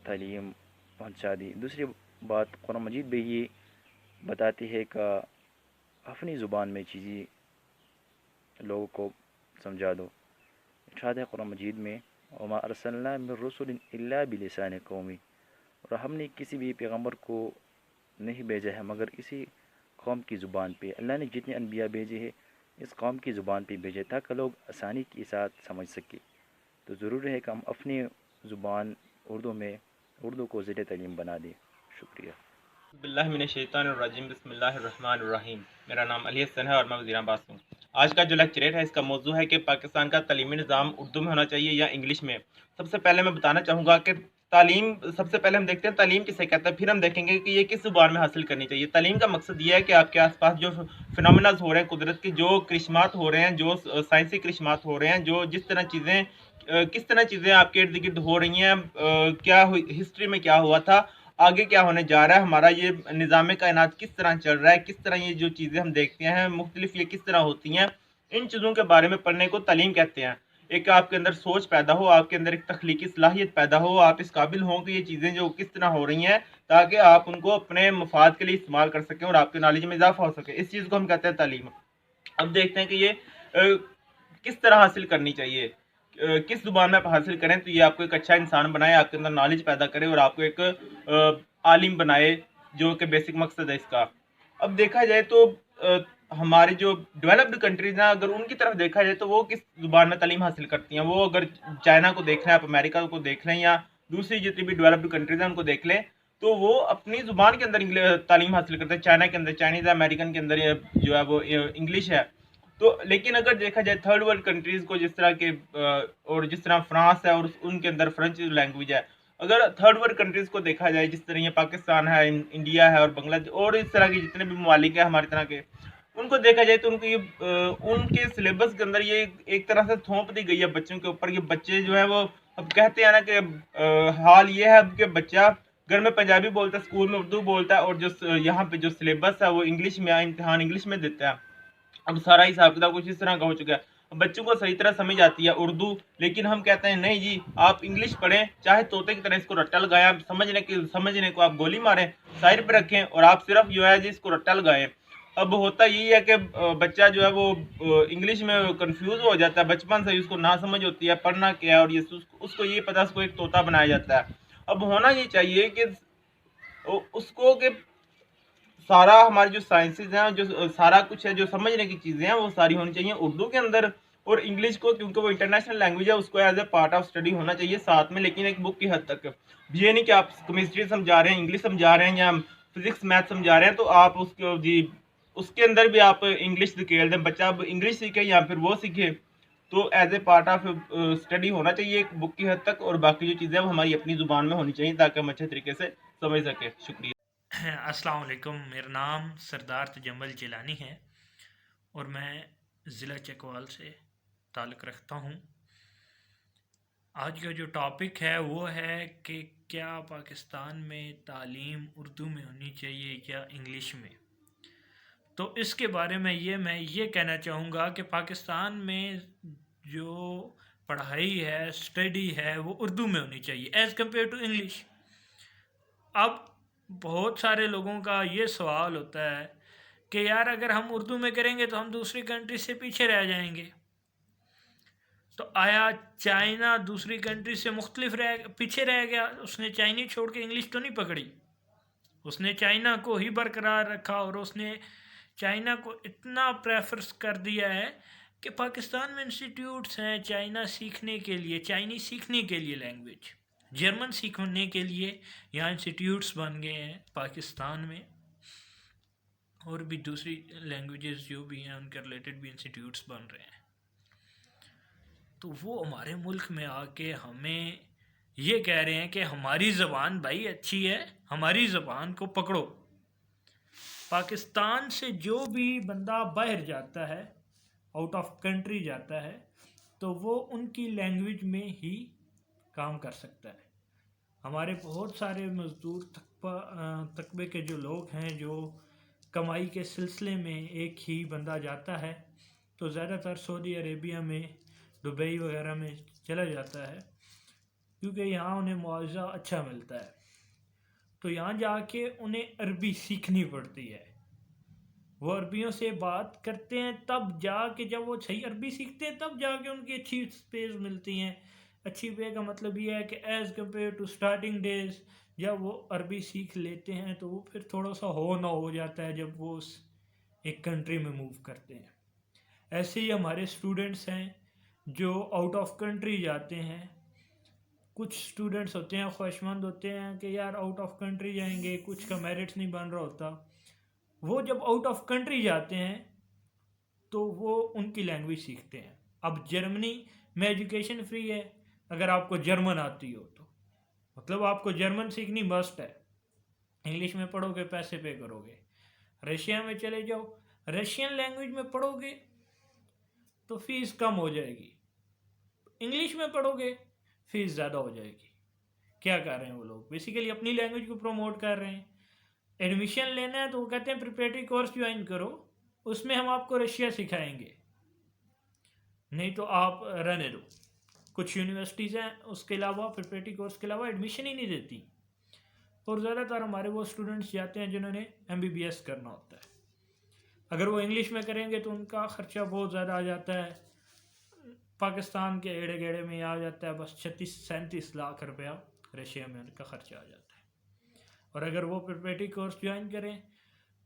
E: تعلیم پہنچا دی. دوسری بات قرآن مجید بھی یہ بتاتی ہے کہ اپنی زبان میں چیزیں لوگوں کو سمجھا دو. ارشاد ہے قرآن مجید میں وما ارسلنا من رسول الا بلسان قومی، اور ہم نے کسی بھی پیغمبر کو نہیں بھیجا ہے مگر اسی قوم کی زبان پہ. اللہ نے جتنے انبیاء بھیجے ہیں اس قوم کی زبان پہ بھیجے تاکہ لوگ آسانی کے ساتھ سمجھ سکے. تو ضروری ہے کہ ہم اپنی زبان اردو کو ذریعہ تعلیم بنا دیں. شکریہ.
F: باللہ من الشیطان الرجیم. بسم اللہ الرحمن الرحیم. میرا نام علی حسن ہے اور میں وزیر آباد ہوں. آج کا جو لیکچریٹ ہے اس کا موضوع ہے کہ پاکستان کا تعلیمی نظام اردو میں ہونا چاہیے یا انگلش میں. سب سے پہلے میں بتانا چاہوں گا کہ تعلیم، سب سے پہلے ہم دیکھتے ہیں تعلیم کسے کہتے ہیں، پھر ہم دیکھیں گے کہ یہ کس زبان میں حاصل کرنی چاہیے. تعلیم کا مقصد یہ ہے کہ آپ کے آس پاس جو فنامناز ہو رہے ہیں، قدرت کے جو کرشمات ہو رہے ہیں، جو سائنسی کرشمات ہو رہے ہیں، جو جس طرح چیزیں کس طرح چیزیں آپ کے ارد گرد ہو رہی ہیں، کیا ہسٹری میں کیا ہوا تھا، آگے کیا ہونے جا رہا ہے، ہمارا یہ نظام کائنات کس طرح چل رہا ہے، کس طرح یہ جو چیزیں ہم دیکھتے ہیں مختلف یہ کس طرح ہوتی ہیں، ان چیزوں کے بارے میں پڑھنے کو تعلیم کہتے ہیں. ایک آپ کے اندر سوچ پیدا ہو، آپ کے اندر ایک تخلیقی صلاحیت پیدا ہو، آپ اس قابل ہوں کہ یہ چیزیں جو کس طرح ہو رہی ہیں تاکہ آپ ان کو اپنے مفاد کے لیے استعمال کر سکیں اور آپ کے نالج میں اضافہ ہو سکے. اس چیز کو ہم کہتے ہیں تعلیم. اب دیکھتے ہیں کہ یہ کس طرح حاصل کرنی چاہیے، کس زبان میں آپ حاصل کریں تو یہ آپ کو ایک اچھا انسان بنائے، آپ کے اندر نالج پیدا کرے اور آپ کو ایک عالم بنائے، جو کہ بیسک مقصد ہے اس کا. اب دیکھا جائے تو ہماری جو ڈیولپڈ کنٹریز ہیں، اگر ان کی طرف دیکھا جائے تو وہ کس زبان میں تعلیم حاصل کرتی ہیں. وہ اگر چائنا کو دیکھ لیں، آپ امریکہ کو دیکھ لیں، یا دوسری جتنی بھی ڈیولپڈ کنٹریز ہیں ان کو دیکھ لیں، تو وہ اپنی زبان کے اندر تعلیم حاصل کرتے ہیں. چائنا کے اندر چائنیز ہے، امریکن کے اندر جو ہے وہ انگلش ہے. تو لیکن اگر دیکھا جائے تھرڈ ورلڈ کنٹریز کو، جس طرح کے اور جس طرح فرانس ہے اور ان کے اندر فرینچ لینگویج ہے، اگر تھرڈ ورلڈ کنٹریز کو دیکھا جائے جس طرح یہ پاکستان ہے، انڈیا ہے اور بنگلہ دیش اور اس طرح کے جتنے بھی ممالک ہیں ہماری طرح کے، ان کو دیکھا جائے تو ان کی ان کے سلیبس کے اندر یہ ایک طرح سے تھوپ دی گئی ہے بچوں کے اوپر. کہ بچے جو ہیں وہ اب کہتے ہیں نا کہ حال یہ ہے اب کہ بچہ گھر میں پنجابی بولتا ہے، اسکول میں اردو بولتا ہے، اور جو یہاں پہ جو سلیبس ہے وہ انگلش میں، امتحان انگلش میں دیتا ہے. اب سارا حساب کتاب کچھ اس طرح کا ہو چکا ہے. بچوں کو صحیح طرح سمجھ آتی ہے اردو، لیکن ہم کہتے ہیں نہیں جی آپ انگلش پڑھیں، چاہے طوطے کی طرح اس کو رٹا لگائیں، آپ سمجھنے کو آپ گولی ماریں، سائر پہ رکھیں، اور آپ صرف جو ہے جی اس کو رٹا لگائیں. اب ہوتا یہی ہے کہ بچہ جو ہے وہ انگلش میں کنفیوز ہو جاتا ہے، بچپن سے اس کو نہ سمجھ ہوتی ہے پڑھنا کیا ہے، اور یہ اس کو یہ پتہ اس کو ایک طوطا بنایا جاتا ہے. اب ہونا یہ چاہیے کہ اس کو کہ سارا ہماری جو سائنسز ہیں، جو سارا کچھ ہے، جو سمجھنے کی چیزیں ہیں، وہ ساری ہونی چاہیے اردو کے اندر. اور انگلش کو کیونکہ وہ انٹرنیشنل لینگویج ہے، اس کو as a part of study ہونا چاہیے ساتھ میں، لیکن ایک بک کی حد تک. یہ نہیں کہ آپ کیمسٹری سمجھا رہے ہیں، انگلش سمجھا رہے ہیں، یا فزکس میتھ سمجھا رہے ہیں تو آپ اس کو جی اس کے اندر بھی آپ انگلش دھکیل دیں. بچہ اب انگلش سیکھے یا پھر وہ سیکھے، تو as a part of study ہونا چاہیے ایک بک کی حد تک، اور باقی جو چیزیں وہ ہماری اپنی زبان میں ہونی چاہیے تاکہ ہم اچھے طریقے سے سمجھ سکیں. شکریہ.
G: السلام علیکم، میرا نام سردار تجمل جیلانی ہے اور میں ضلع چکوال سے تعلق رکھتا ہوں. آج کا جو ٹاپک ہے وہ ہے کہ کیا پاکستان میں تعلیم اردو میں ہونی چاہیے یا انگلش میں. تو اس کے بارے میں میں یہ کہنا چاہوں گا کہ پاکستان میں جو پڑھائی ہے، اسٹڈی ہے، وہ اردو میں ہونی چاہیے ایز کمپیئر ٹو انگلش. اب بہت سارے لوگوں کا یہ سوال ہوتا ہے کہ یار اگر ہم اردو میں کریں گے تو ہم دوسری کنٹری سے پیچھے رہ جائیں گے. تو آیا چائنا دوسری کنٹری سے مختلف پیچھے رہ گیا؟ اس نے چائنی چھوڑ کے انگلش تو نہیں پکڑی، اس نے چائنا کو ہی برقرار رکھا، اور اس نے چائنا کو اتنا پریفرس کر دیا ہے کہ پاکستان میں انسٹیٹیوٹس ہیں چائنا سیکھنے کے لیے، چائنی سیکھنے کے لیے لینگویج، جرمن سیکھنے کے لیے یہاں انسٹیٹیوٹس بن گئے ہیں پاکستان میں، اور بھی دوسری لینگویجز جو بھی ہیں ان کے ریلیٹڈ بھی انسٹیٹیوٹس بن رہے ہیں. تو وہ ہمارے ملک میں آ کے ہمیں یہ کہہ رہے ہیں کہ ہماری زبان بھائی اچھی ہے، ہماری زبان کو پکڑو. پاکستان سے جو بھی بندہ باہر جاتا ہے، آؤٹ آف کنٹری جاتا ہے، تو وہ ان کی لینگویج میں ہی کام کر سکتا ہے. ہمارے بہت سارے مزدور طبقے کے جو لوگ ہیں، جو کمائی کے سلسلے میں ایک ہی بندہ جاتا ہے تو زیادہ تر سعودی عربیہ میں، دبئی وغیرہ میں چلا جاتا ہے، کیونکہ یہاں انہیں معاوضہ اچھا ملتا ہے. تو یہاں جا کے انہیں عربی سیکھنی پڑتی ہے. وہ عربیوں سے بات کرتے ہیں، تب جا کے جب وہ صحیح عربی سیکھتے ہیں تب جا کے ان کی اچھی پیز ملتی ہیں. اچھی پے کا مطلب یہ ہے کہ as compare to starting days جب وہ عربی سیکھ لیتے ہیں تو وہ پھر تھوڑا سا ہو جاتا ہے جب وہ اس ایک کنٹری میں موو کرتے ہیں. ایسے ہی ہمارے اسٹوڈنٹس ہیں جو آؤٹ آف کنٹری جاتے ہیں. کچھ اسٹوڈنٹس ہوتے ہیں خواہشمند ہوتے ہیں کہ یار آؤٹ آف کنٹری جائیں گے، کچھ کا میرٹس نہیں بن رہا ہوتا. وہ جب آؤٹ آف کنٹری جاتے ہیں تو وہ ان کی لینگویج سیکھتے ہیں. اب جرمنی میں ایجوکیشن فری ہے اگر آپ کو جرمن آتی ہو تو، مطلب آپ کو جرمن سیکھنی مسٹ ہے. انگلش میں پڑھو گے پیسے پے کرو گے. رشیا میں چلے جاؤ، رشین لینگویج میں پڑھو گے تو فیس کم ہو جائے گی، انگلش میں پڑھو گے فیس زیادہ ہو جائے گی. کیا کر رہے ہیں وہ لوگ؟ بیسیکلی اپنی لینگویج کو پروموٹ کر رہے ہیں. ایڈمیشن لینا ہے تو وہ کہتے ہیں پریپریٹری کورس جوائن کرو، اس میں ہم آپ کو رشیا سکھائیں گے، نہیں تو آپ رہنے دو. کچھ یونیورسٹیز ہیں اس کے علاوہ پریپریٹری کورس کے علاوہ ایڈمیشن ہی نہیں دیتی، اور زیادہ تر ہمارے وہ اسٹوڈنٹس جاتے ہیں جنہوں نے MBBS کرنا ہوتا ہے. اگر وہ انگلش میں کریں گے تو ان کا خرچہ بہت زیادہ آ جاتا ہے. پاکستان کے ایڑے گیڑے میں آ جاتا ہے بس 36-37 لاکھ روپیہ رشیا میں ان کا خرچہ آ جاتا ہے. اور اگر وہ پریپریٹری کورس جوائن کریں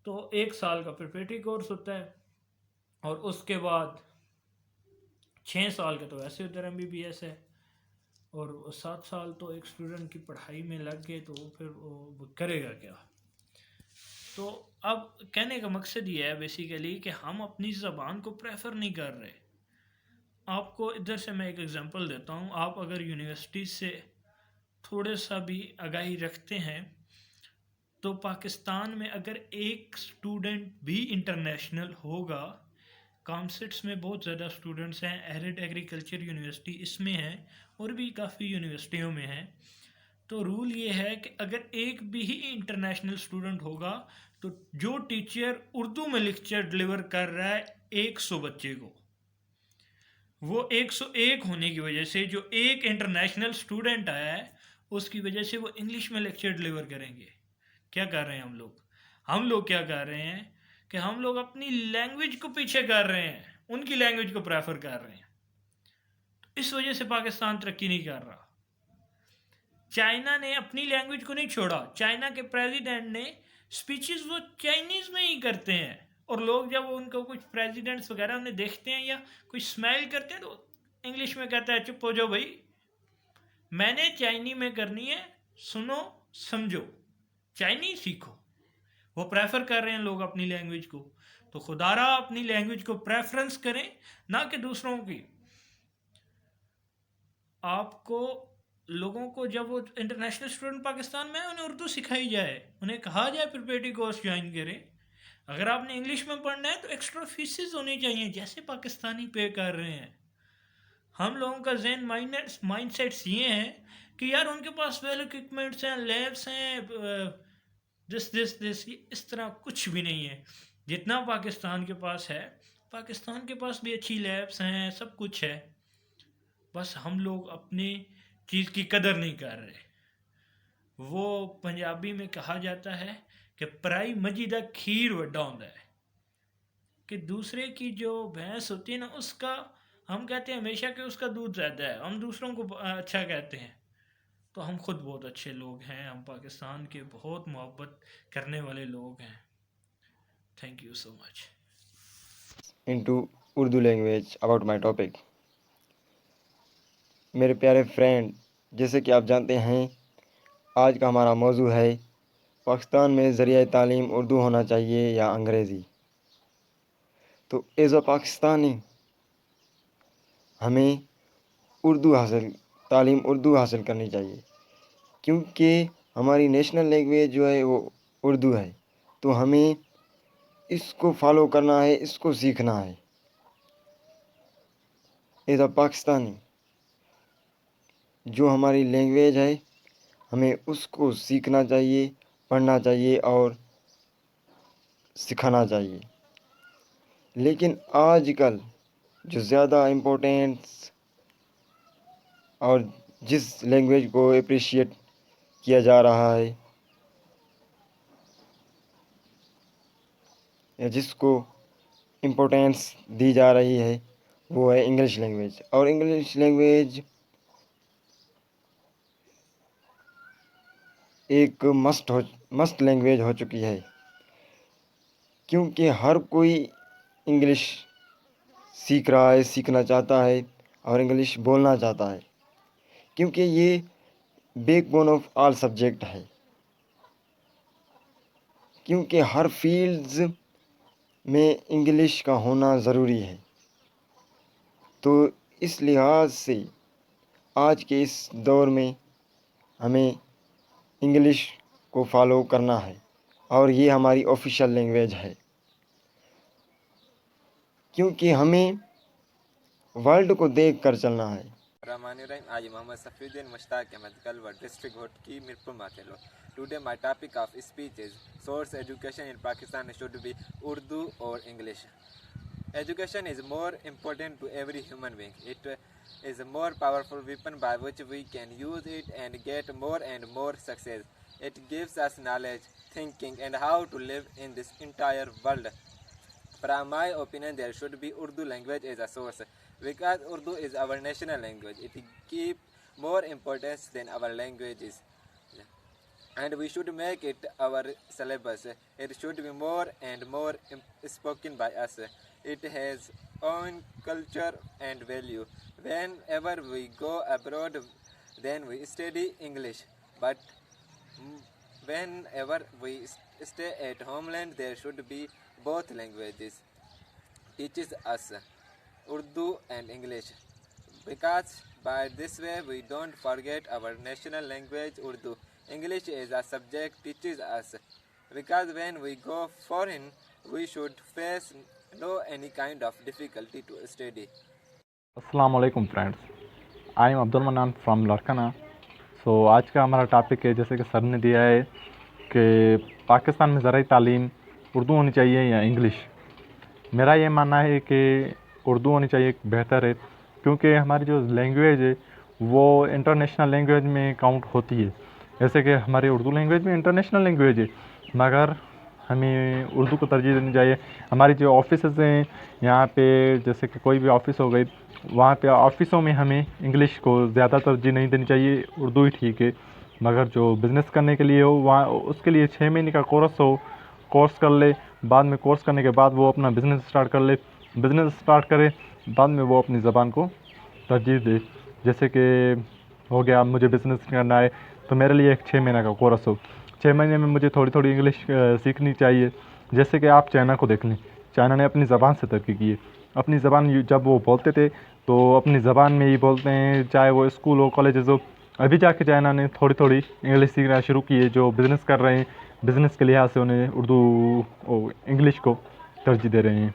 G: تو 1 سال کا پریپریٹری کورس ہوتا ہے، اور اس کے بعد 6 سال کا تو ویسے ادھر MBBS ہے، اور 7 سال تو ایک اسٹوڈنٹ کی پڑھائی میں لگ گئے تو پھر وہ کرے گا کیا؟ تو اب کہنے کا مقصد یہ ہے بیسیکلی کہ ہم اپنی زبان کو پریفر نہیں کر رہے. آپ کو ادھر سے میں ایک ایگزامپل دیتا ہوں. آپ اگر یونیورسٹی سے تھوڑے سا بھی آگاہی رکھتے ہیں تو پاکستان میں اگر ایک اسٹوڈنٹ بھی انٹرنیشنل ہوگا، کامسٹس میں بہت زیادہ اسٹوڈنٹس ہیں، ایرڈ ایگریکلچر یونیورسٹی اس میں ہیں، اور بھی کافی یونیورسٹیوں میں ہیں. تو رول یہ ہے کہ اگر ایک بھی ہی انٹرنیشنل اسٹوڈنٹ ہوگا تو جو ٹیچر اردو میں لیکچر ڈلیور کر رہا ہے 100 بچے کو، وہ 101 ہونے کی وجہ سے جو ایک انٹرنیشنل اسٹوڈنٹ آیا ہے اس کی وجہ سے وہ انگلش میں لیکچر ڈلیور کریں گے. کیا کر رہے ہیں ہم لوگ کیا کر رہے ہیں کہ ہم لوگ اپنی لینگویج کو پیچھے کر رہے ہیں، ان کی لینگویج کو پریفر کر رہے ہیں. اس وجہ سے پاکستان ترقی نہیں کر رہا. چائنا نے اپنی لینگویج کو نہیں چھوڑا. چائنا کے پریزیڈنٹ نے سپیچز وہ چائنیز میں ہی کرتے ہیں، اور لوگ جب ان کو کچھ پریزیڈنٹس وغیرہ انہیں دیکھتے ہیں یا کوئی اسمائل کرتے ہیں تو انگلش میں کہتا ہے چپ ہو جاؤ بھائی، میں نے چائنی میں کرنی ہے، سنو سمجھو، چائنی سیکھو. وہ پریفر کر رہے ہیں لوگ اپنی لینگویج کو. تو خدا را اپنی لینگویج کو پریفرنس کریں، نہ کہ دوسروں کی. آپ کو لوگوں کو جب وہ انٹرنیشنل اسٹوڈنٹ پاکستان میں ہیں انہیں اردو سکھائی جائے، انہیں کہا جائے پریپریٹری کورس جوائن کریں. اگر آپ نے انگلش میں پڑھنا ہے تو ایکسٹرا فیسز ہونی چاہیے جیسے پاکستانی پے کر رہے ہیں. ہم لوگوں کا ذہن مائنڈ سیٹس یہ ہیں کہ یار ان کے پاس ویل اکوپمنٹس ہیں، لیبس ہیں، دس اس طرح کچھ بھی نہیں ہے. جتنا پاکستان کے پاس ہے، پاکستان کے پاس بھی اچھی لیبس ہیں، سب کچھ ہے، بس ہم لوگ اپنی چیز کی قدر نہیں کر رہے. وہ پنجابی میں کہا جاتا ہے کہ پرائی مجھی دا کھیر وڈا ہوندا ہے، کہ دوسرے کی جو بھینس ہوتی ہے نا اس کا ہم کہتے ہیں ہمیشہ کہ اس کا دودھ زیادہ ہے، ہم دوسروں کو اچھا کہتے ہیں. تو ہم خود بہت اچھے لوگ ہیں، ہم پاکستان کے بہت محبت کرنے والے لوگ ہیں. Thank you so much.
H: into Urdu language about my topic. میرے پیارے فرینڈ، جیسے کہ آپ جانتے ہیں آج کا ہمارا موضوع ہے پاکستان میں ذریعہ تعلیم اردو ہونا چاہیے یا انگریزی. تو ایز اے پاکستانی ہمیں تعلیم اردو حاصل کرنی چاہیے، کیونکہ ہماری نیشنل لینگویج جو ہے وہ اردو ہے. تو ہمیں اس کو فالو کرنا ہے، اس کو سیکھنا ہے. ایز اے پاکستانی جو ہماری لینگویج ہے ہمیں اس کو سیکھنا چاہیے، پڑھنا چاہیے اور سکھانا چاہیے. لیکن آج کل جو زیادہ امپورٹینس اور جس لینگویج کو اپریشیٹ کیا جا رہا ہے یا جس کو امپورٹینس دی جا رہی ہے وہ ہے انگلش لینگویج. اور انگلش لینگویج ایک مسٹ لینگویج ہو چکی ہے، کیونکہ ہر کوئی انگلش سیکھ رہا ہے، سیکھنا چاہتا ہے اور انگلش بولنا چاہتا ہے، کیونکہ یہ back bone of all subject ہے. کیونکہ ہر فیلڈز میں انگلش کا ہونا ضروری ہے. تو اس لحاظ سے آج کے اس دور میں ہمیں انگلش کو فالو کرنا ہے اور یہ ہماری آفیشیل لینگویج ہے، کیونکہ ہمیں ورلڈ کو دیکھ کر چلنا ہے.
I: الرحمن الرحیم. آج محمد صفی الدین مشتاق احمد کلور district Ghotki Mirpur Mathelo. Today my topic of speech is source education in Pakistan should be Urdu or English. Education is more important to every human being. It is a more powerful weapon by which we can use it and get more and more success. It gives us knowledge, thinking and how to live in this entire world. From my opinion, there should be Urdu language as a source because Urdu is our national language. It keeps more importance than our languages. And we should make it our syllabus. It should be more and more spoken by us. It has own culture and value. Whenever we go abroad, then we study English. But whenever we stay at homeland, there should be both languages. Teaches us Urdu and English. Because by this way we don't forget our national language Urdu. English as a subject teaches us because when we go foreign we should face no any kind of difficulty to study.
J: السلام علیکم friends, I am Abdul Mannan from لڑکانہ. سو آج کا ہمارا topic ہے جیسے کہ سر نے دیا ہے کہ پاکستان میں زرعی تعلیم اردو ہونی چاہیے یا انگلش. میرا یہ ماننا ہے کہ اردو ہونی چاہیے بہتر ہے، کیونکہ ہماری جو لینگویج ہے وہ انٹرنیشنل لینگویج میں کاؤنٹ ہوتی ہے. جیسے کہ ہماری اردو لینگویج بھی انٹرنیشنل لینگویج ہے، مگر ہمیں اردو کو ترجیح دینی چاہیے. ہماری جو آفیسز ہیں یہاں پہ، جیسے کہ کوئی بھی آفس ہو گئی، وہاں پہ آفسوں میں ہمیں انگلش کو زیادہ ترجیح نہیں دینی چاہیے، اردو ہی ٹھیک ہے. مگر جو بزنس کرنے کے لیے ہو وہاں اس کے لیے 6 مہینے کا کورس کر لے. بعد میں کورس کرنے کے بعد وہ اپنا بزنس اسٹارٹ کر لے، بزنس اسٹارٹ کرے، بعد میں وہ اپنی زبان کو ترجیح دے. جیسے کہ ہو گیا مجھے بزنس کرنا ہے تو میرے لیے ایک 6 مہینہ کا کورس ہو. 6 مہینے میں مجھے تھوڑی تھوڑی انگلش سیکھنی چاہیے. جیسے کہ آپ چائنا کو دیکھ لیں، چائنا نے اپنی زبان سے ترقی کی ہے. اپنی زبان جب وہ بولتے تھے تو اپنی زبان میں ہی بولتے ہیں، چاہے وہ اسکول ہو، کالجز ہو. ابھی جا کے چائنا نے تھوڑی تھوڑی انگلش سیکھنا شروع کی ہے. جو بزنس کر رہے ہیں، بزنس کے لحاظ سے انہیں اردو اور انگلش کو ترجیح دے رہے ہیں.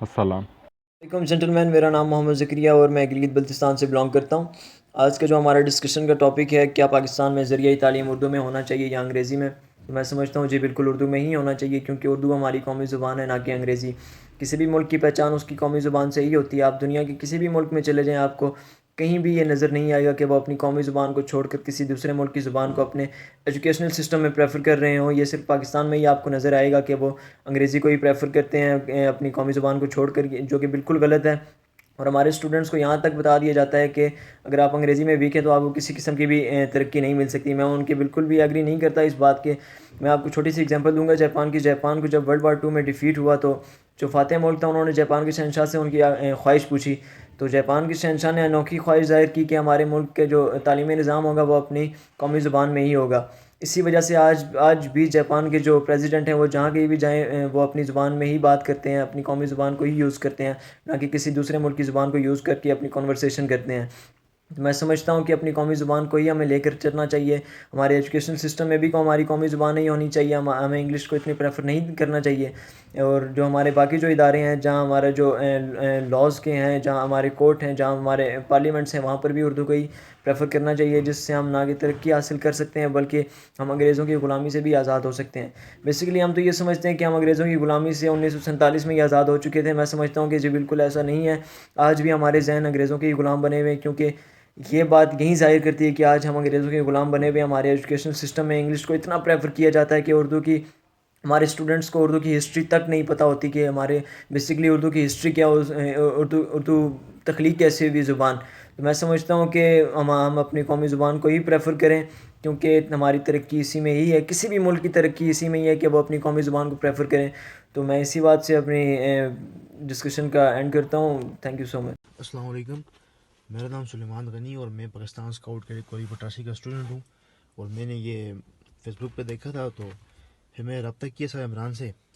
J: السلام
K: علیکم جنٹل مین، میرا نام محمد زکریہ اور میں گلگت بلتستان سے بلانگ کرتا ہوں. آج کا جو ہمارا ڈسکشن کا ٹاپک ہے، کیا پاکستان میں ذریعہ تعلیم اردو میں ہونا چاہیے یا انگریزی میں؟ تو میں سمجھتا ہوں جی بالکل اردو میں ہی ہونا چاہیے، کیونکہ اردو ہماری قومی زبان ہے، نہ کہ انگریزی. کسی بھی ملک کی پہچان اس کی قومی زبان سے ہی ہوتی ہے. آپ دنیا کے کسی بھی ملک میں چلے جائیں، آپ کو کہیں بھی یہ نظر نہیں آئے گا کہ وہ اپنی قومی زبان کو چھوڑ کر کسی دوسرے ملک کی زبان کو اپنے ایجوکیشنل سسٹم میں پریفر کر رہے ہوں. یہ صرف پاکستان میں ہی آپ کو نظر آئے گا کہ وہ انگریزی کو ہی پریفر کرتے ہیں اپنی قومی زبان کو چھوڑ کر، جو کہ بالکل غلط ہے. اور ہمارے اسٹوڈنٹس کو یہاں تک بتا دیا جاتا ہے کہ اگر آپ انگریزی میں ویک ہیں تو آپ کو کسی قسم کی بھی ترقی نہیں مل سکتی. میں ان کے بالکل بھی ایگری نہیں کرتا اس بات کے. میں آپ کو چھوٹی سی اگزامپل دوں گا جاپان کی. جاپان کو جب ورلڈ وار 2 میں ڈیفیٹ ہوا تو جو فاتح ملک تھا انہوں نے جاپان کے شہنشاہ سے ان کی خواہش پوچھی. تو جاپان کے شہنشاہ نے انوکھی خواہش ظاہر کی کہ ہمارے ملک کے جو تعلیمی نظام ہوگا وہ اپنی قومی زبان میں ہی ہوگا. اسی وجہ سے آج بھی جاپان کے جو پریزیڈنٹ ہیں وہ جہاں کہیں بھی جائیں وہ اپنی زبان میں ہی بات کرتے ہیں، اپنی قومی زبان کو ہی یوز کرتے ہیں، نہ کہ کسی دوسرے ملک کی زبان کو یوز کر کے اپنی کنورسیشن کرتے ہیں. میں سمجھتا ہوں کہ اپنی قومی زبان کو ہی ہمیں لے کر چلنا چاہیے. ہمارے ایجوکیشن سسٹم میں بھی ہماری قومی زبان ہی ہونی چاہیے. ہمیں انگلش کو اتنی پریفر نہیں کرنا چاہیے. اور جو ہمارے باقی جو ادارے ہیں، جہاں ہمارے جو لاز کے ہیں، جہاں ہمارے کورٹ ہیں، جہاں ہمارے پارلیمنٹس ہیں، وہاں پر بھی اردو کو ہی پریفر کرنا چاہیے، جس سے ہم نہ کہ ترقی حاصل کر سکتے ہیں بلکہ ہم انگریزوں کی غلامی سے بھی آزاد ہو سکتے ہیں. بیسیکلی ہم تو یہ سمجھتے ہیں کہ ہم انگریزوں کی غلامی سے 1947 میں ہی آزاد ہو چکے تھے. میں سمجھتا ہوں کہ جی بالکل ایسا نہیں ہے. آج بھی ہمارے ذہن انگریزوں کے ہی غلام بنے ہوئے ہیں، کیونکہ یہ بات یہی ظاہر کرتی ہے کہ آج ہم انگریزوں کے غلام بنے ہوئے. ہمارے ایجوکیشنل سسٹم میں انگلش کو اتنا پریفر کیا جاتا ہے کہ ہمارے اسٹوڈنٹس کو اردو کی ہسٹری تک نہیں پتہ ہوتی کہ ہمارے بیسیکلی اردو کی ہسٹری کیا، اردو تخلیق کیسے ہوئی زبان. تو میں سمجھتا ہوں کہ ہم اپنی قومی زبان کو ہی پریفر کریں، کیونکہ ہماری ترقی اسی میں ہی ہے. کسی بھی ملک کی ترقی اسی میں ہی ہے کہ وہ اپنی قومی زبان کو پریفر کریں. تو میں اسی بات سے اپنی ڈسکشن کا اینڈ کرتا ہوں. تھینک یو سو مچ.
L: السلام علیکم، میرا نام سلیمان غنی اور میں پاکستان اسکاؤٹ کے کوئی 85 کا اسٹوڈنٹ ہوں. اور میں نے یہ فیس بک پہ دیکھا تھا تو پھر میں رابطہ کیا سر عمران سے